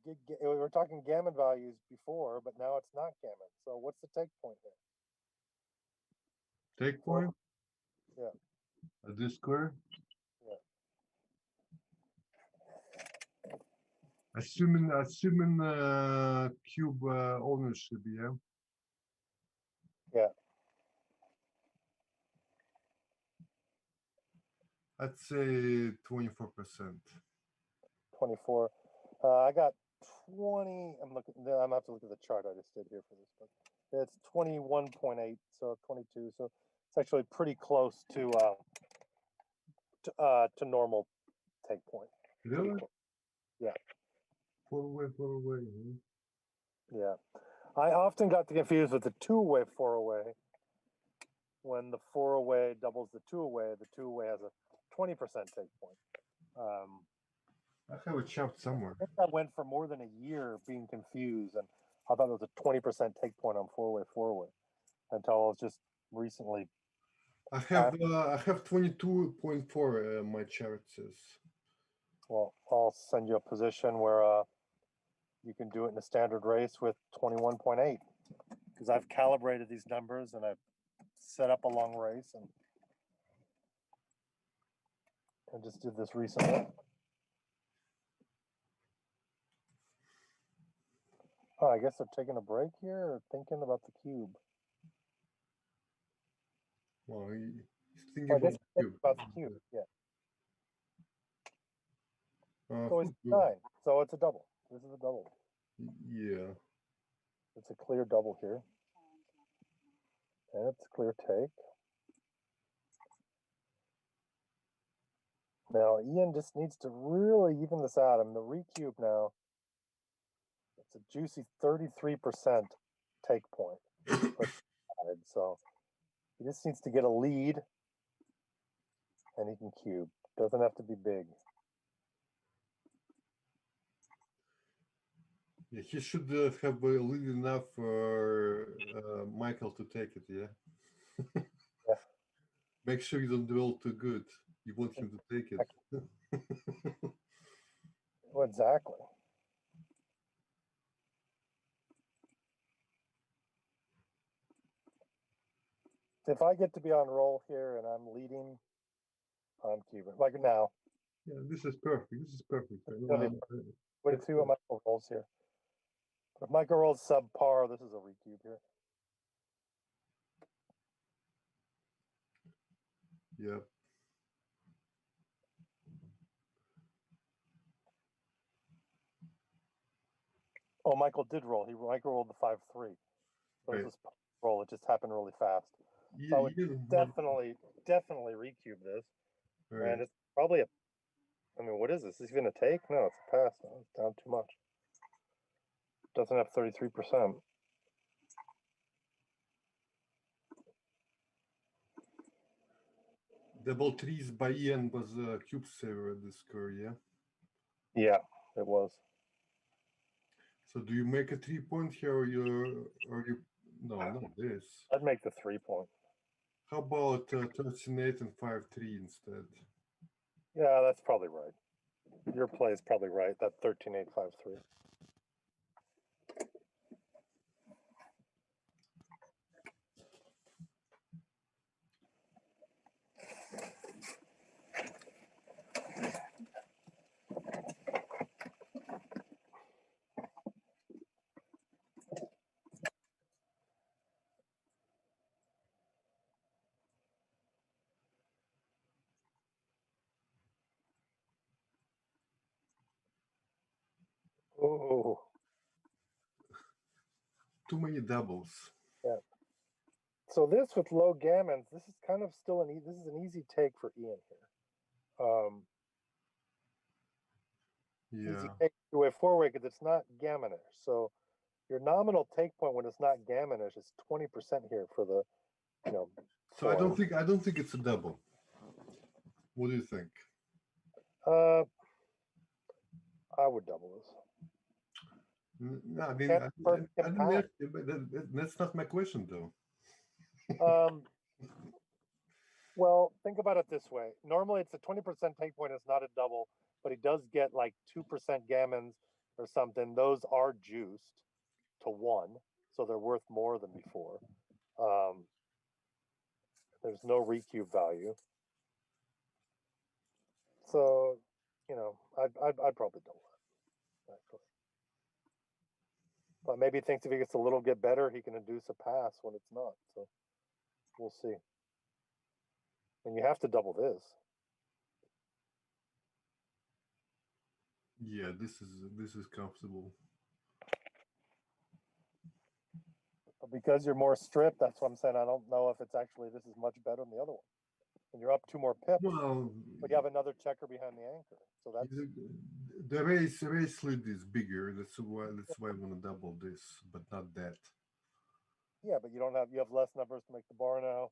We were talking gammon values before, but now it's not gammon. So what's the take point here? Take point? Yeah. At this square? Yeah. Assuming cube ownership, yeah? Yeah. I'd say 24%. 24. I got 20. I'm gonna have to look at the chart I just did here for this, but it's 21.8, so 22. So it's actually pretty close to normal take point. Really? Yeah. 4-away. Huh? Yeah. I often got confused with the 2-away 4-away. When the 4-away doubles the 2-away, the 2-away has a 20% take point. I have a chart somewhere. I think I went for more than a year being confused, and I thought it was a 20% take point on 4-away until I was just recently. I have 22.4. My chart says. Well, I'll send you a position where you can do it in a standard race with 21.8 because I've calibrated these numbers and I've set up a long race and I just did this recently. Oh, I guess they're taking a break here or thinking about the cube. Well, he's thinking Well, I about guess the thinking cube. about the cube, yeah. So it's Football. 9, so it's a double. This is a double. Yeah. It's a clear double here. And it's a clear take. Now, Ian just needs to really even this out. I mean, the recube now, it's a juicy 33% take point. So he just needs to get a lead and he can cube. Doesn't have to be big. Yeah, he should have a lead enough for Michael to take it, yeah? Yeah. Make sure you don't dwell too good. You want him to take it. Well, exactly. If I get to be on roll here and I'm leading, I'm cubing. Like now. Yeah, this is perfect. This is perfect. Let's see what Michael rolls here. If Michael rolls subpar, this is a recube here. Yeah. Oh, Michael did roll. Michael rolled the 5-3. So Right. this is roll. It just happened really fast. Yeah, So I would definitely recube this. right. And it's probably I mean, what is this? Is he going to take? No, it's a pass. No, it's down too much. Doesn't have 33%. Double threes by Ian was a cube saver at this score, yeah? Yeah, it was. So do you make a 3-point here or you no, not this. I'd make the 3-point. How about 13-8 and 5-3 instead? Yeah, that's probably right. Your play is probably right. That 13-8, 5-3. Oh, Too many doubles. yeah. So this with low gammons, this is kind of still this is an easy take for Ian here. Yeah. Easy take two-way, four-way because it's not gammonish. So your nominal take point when it's not gammonish is 20% here for the, So I don't think it's a double. What do you think? I would double this. No, I mean, that's not my question, though. Well, think about it this way. Normally, it's a 20% take point. It's not a double, but he does get like 2% gammons or something. Those are juiced to 1, so they're worth more than before. There's no recube value. So, I'd probably double that, actually. But maybe he thinks if he gets a little get better, he can induce a pass when it's not. So we'll see. And you have to double this. Yeah, this is comfortable. But because you're more stripped, that's what I'm saying. I don't know if it's actually this is much better than the other one. And you're up 2 more pips, Well, but you have another checker behind the anchor. So that's the race lead is bigger. That's why I want to double this, but not that. yeah, but you have less numbers to make the bar now.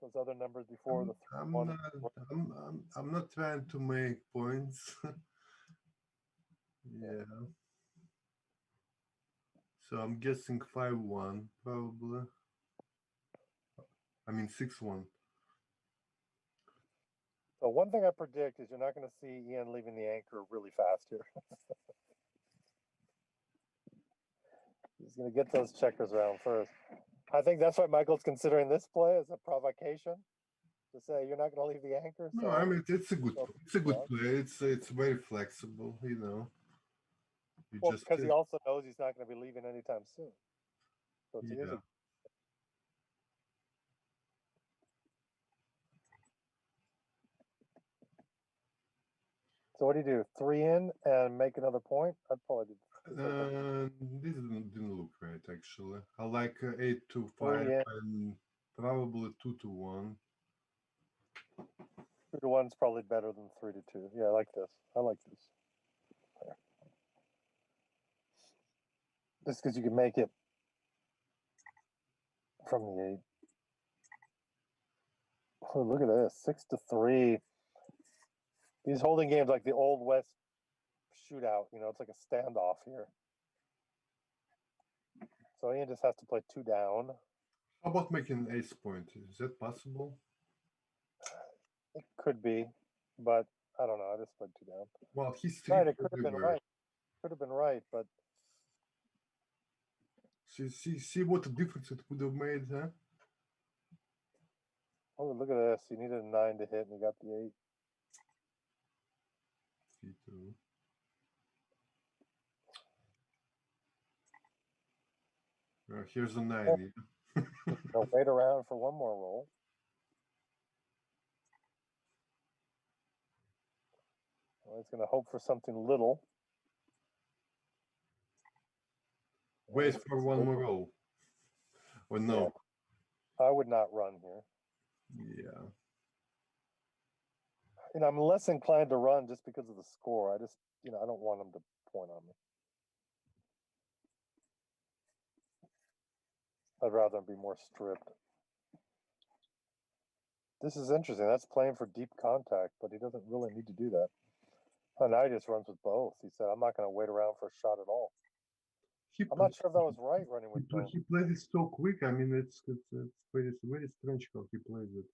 Those other numbers before I'm not trying to make points. Yeah. So I'm guessing 5-1 probably. I mean 6-1. So one thing I predict is you're not going to see Ian leaving the anchor really fast here. He's going to get those checkers around first. I think that's why Michael's considering this play as a provocation to say you're not going to leave the anchor. No, I mean it's a good play. It's very flexible, You Well, just because he hit. also knows he's not going to be leaving anytime soon. So it's Yeah. easy. So what do you do? 3 in and make another point? I'd probably do. This didn't look right actually. I like 8 to 5 yeah. and probably 2 to 1. 2 to 1 is probably better than 3 to 2. Yeah, I like this. I like this. Just because you can make it from the 8. Oh, look at this. 6 to 3. These holding games like the Old West shootout, it's like a standoff here. So Ian just has to play 2 down. How about making ace point? Is that possible? It could be, but I don't know. I just played 2 down. Well, he's Right, it could have been right. Could have been right, but see what a difference it would have made, huh? oh, look at this. You needed a 9 to hit, and you got the 8. C2. Here's a 9. I'll wait around for one more roll. Well, he's going to hope for something little. Wait for one more roll. Or no? Yeah. I would not run here. Yeah. I'm less inclined to run just because of the score. I just, I don't want him to point on me. I'd rather be more stripped. This is interesting. That's playing for deep contact, but he doesn't really need to do that. Oh, now he just runs with both. He said, I'm not going to wait around for a shot at all. I'm not sure if that was right running with both. He played it so quick. I mean, it's very strange how he plays it.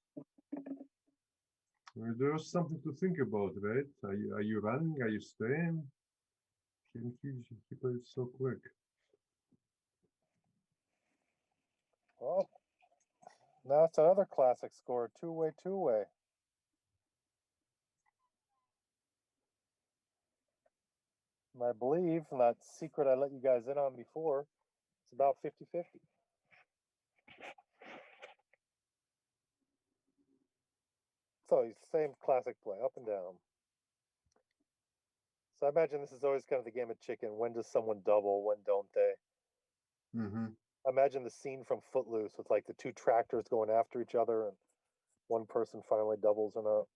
There's something to think about, right? Are you running? Are you staying? He plays so quick. Well, now it's another classic score, two-way. And I believe, and that secret I let you guys in on before, it's about 50-50. So same classic play, up and down. So I imagine this is always kind of the game of chicken. When does someone double? When don't they? Mm-hmm. I imagine the scene from Footloose with like the 2 tractors going after each other and one person finally doubles or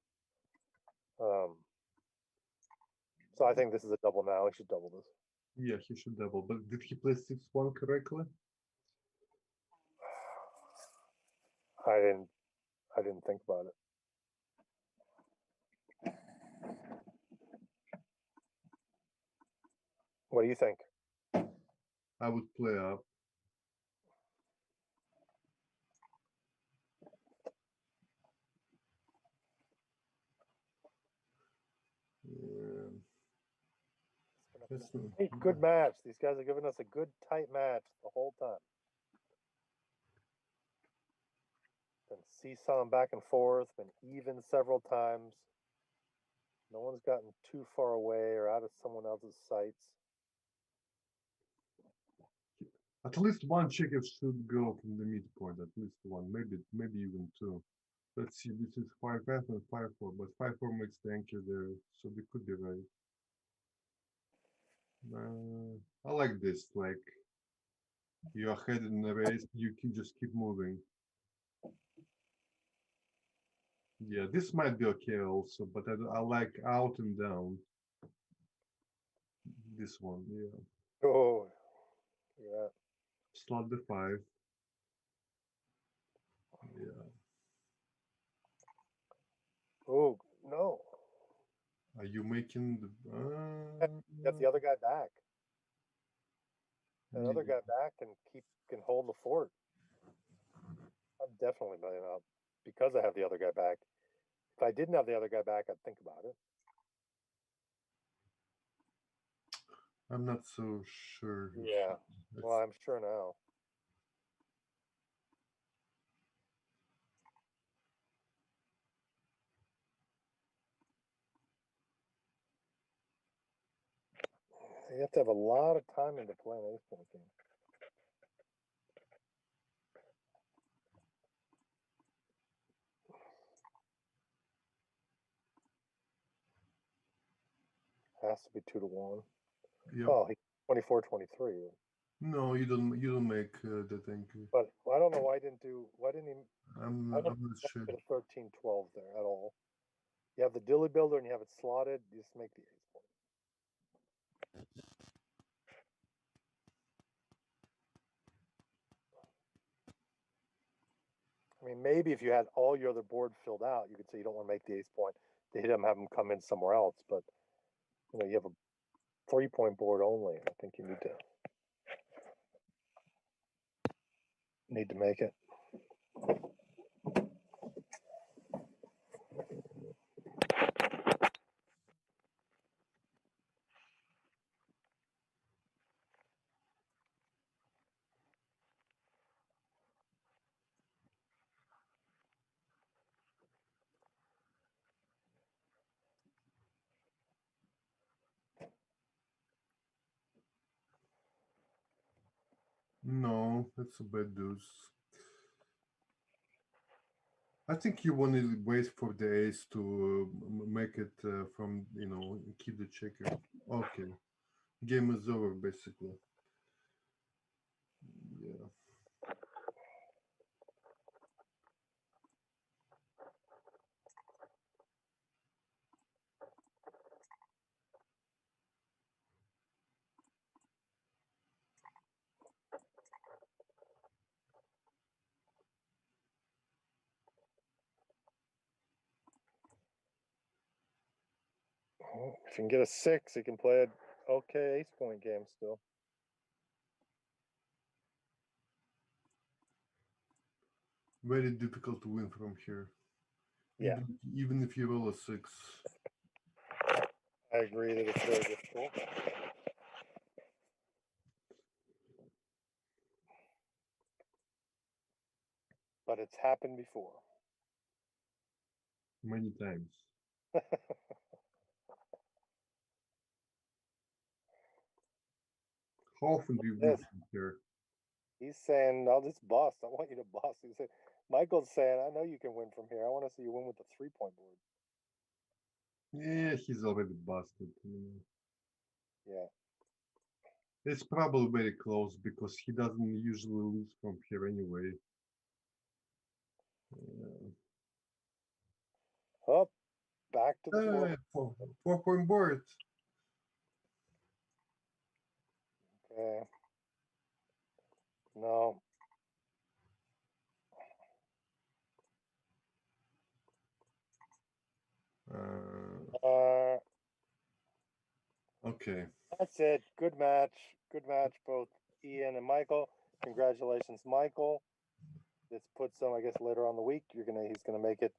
not. So I think this is a double now. He should double this. Yeah, he should double. But did he play 6-1 correctly? I didn't think about it. What do you think? I would play up. Hey, good match. These guys are giving us a good tight match the whole time. Been seesawing back and forth, been even several times. No one's gotten too far away or out of someone else's sights. At least one checker should go from the midpoint. At least one, maybe even 2. Let's see. This is 5F and 5-4, but 5-4 makes the anchor there, so they could be right. I like this. Like you're ahead in the race, you can just keep moving. Yeah, this might be okay also, but I like out and down. This one, yeah. Oh, yeah. Slot the 5. Yeah. Oh, no. Are you making the? Get the other guy back. That other Yeah. guy back can hold the fort. I'm definitely laying up because I have the other guy back. If I didn't have the other guy back, I'd think about it. I'm not so sure. Yeah. Well, I'm sure now. You have to have a lot of time into playing an ace-point game. Has to be 2-1. Yep. Oh, he 24-23. No, you don't make that entry. But I don't know why didn't he? I'm I don't not sure. 13-12 there at all. You have the dilly builder and you have it slotted. You just make the ace point. I mean, maybe if you had all your other board filled out, you could say you don't want to make the ace point. They hit him, have him come in somewhere else. But you have a 3-point board only. I think you need to make it. No, that's a bad deuce. I think you want to wait for the ace to make it from, keep the checker. Okay. Game is over, basically. Yeah. If you can get a 6, you can play an okay ace-point game still. Very difficult to win from here. Yeah. Even if you roll a 6. I agree that it's very difficult. But it's happened before. Many times. How often do you win from here? He's saying, I'll just bust. I want you to bust. He said, Michael's saying, I know you can win from here. I want to see you win with the 3-point board. Yeah, he's already busted. Yeah. It's probably very close because he doesn't usually lose from here anyway. Up, back to the floor. 4-point board. Okay. No. Okay. That's it. Good match. Good match, both Ian and Michael. Congratulations, Michael. This puts him, I guess, later on the week. He's gonna make it.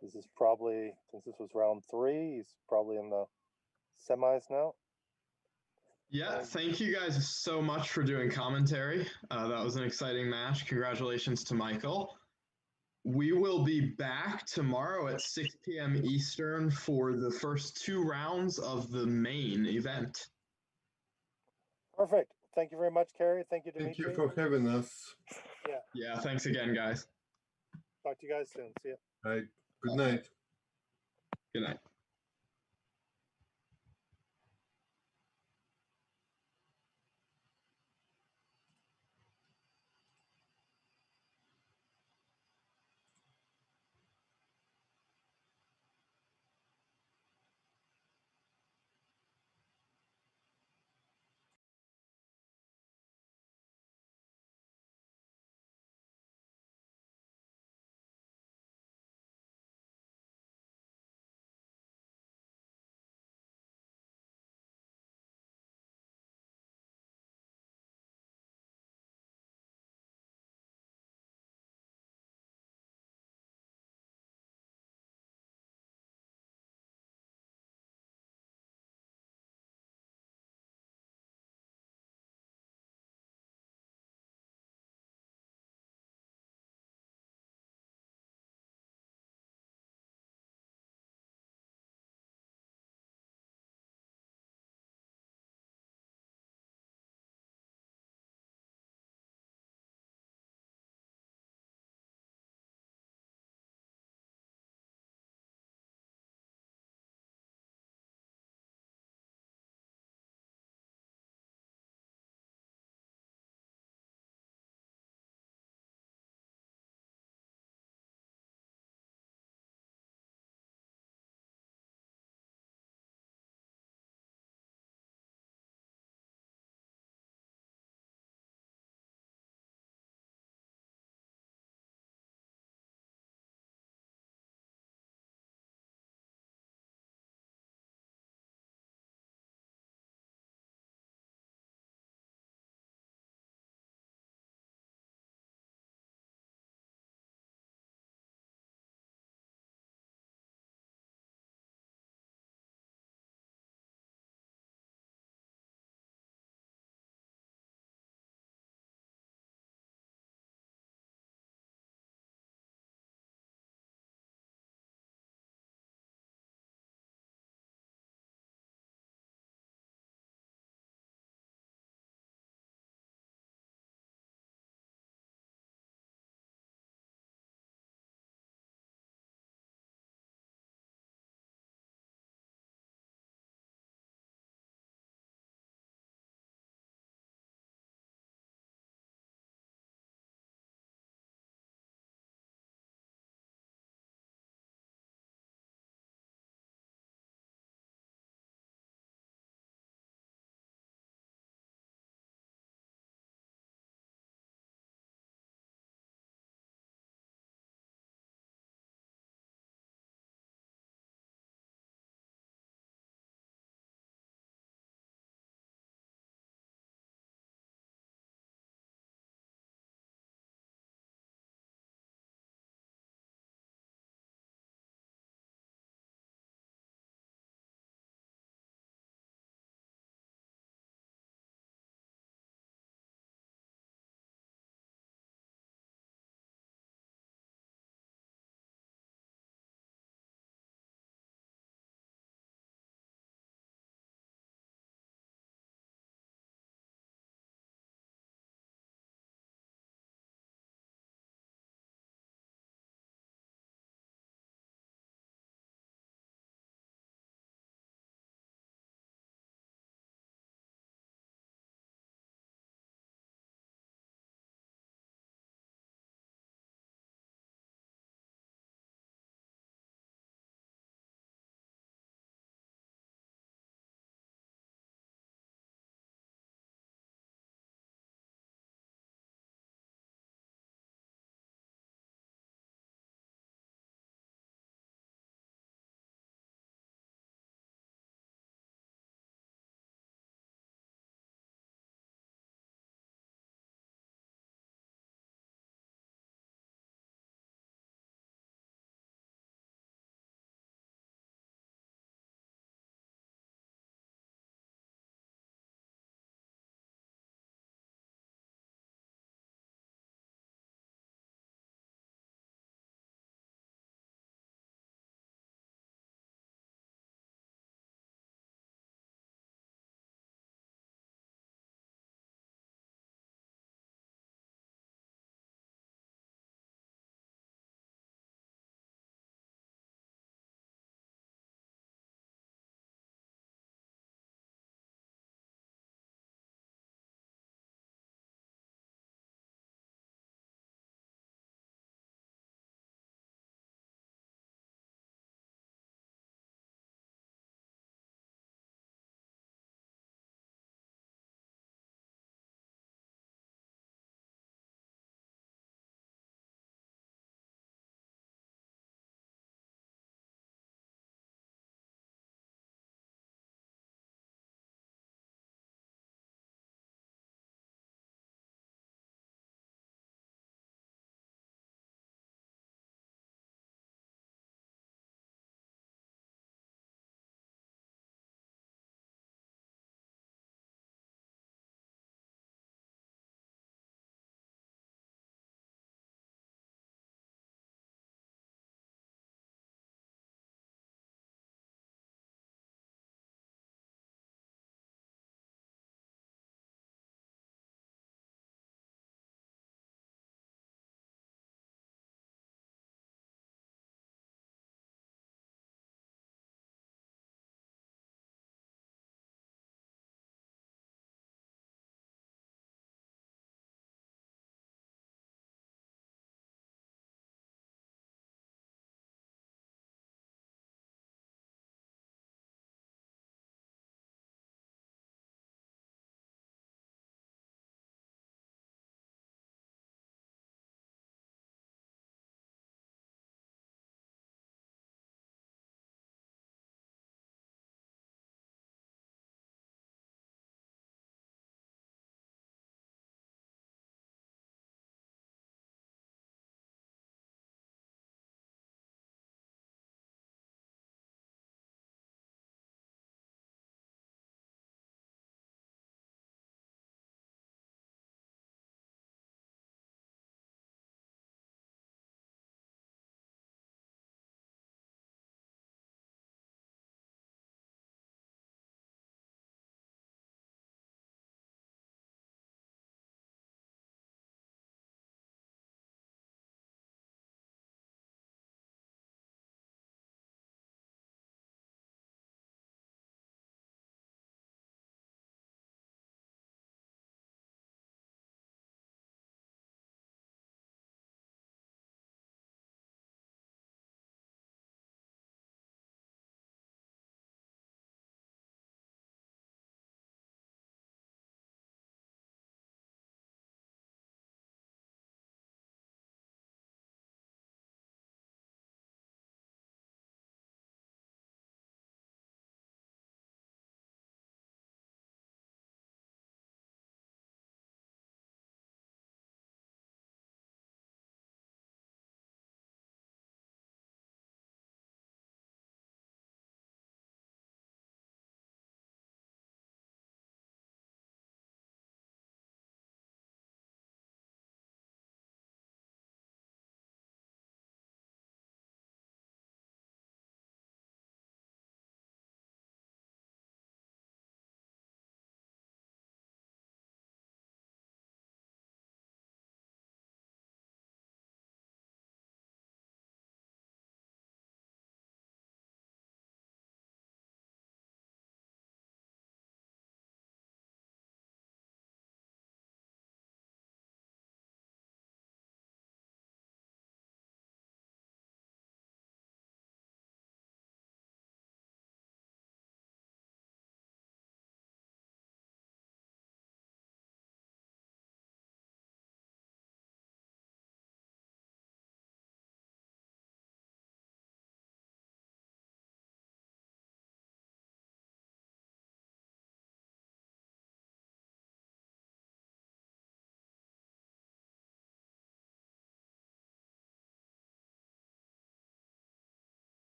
This is probably, since this was round 3, he's probably in the semis now. Yeah, thank you guys so much for doing commentary. That was an exciting match. Congratulations to Michael. We will be back tomorrow at 6 p.m. Eastern for the first 2 rounds of the main event. Perfect. Thank you very much, Kerry. Thank you, Thank Dimitri. you for having us. Yeah, thanks again, guys. Talk to you guys soon. See ya. Good night. Good night.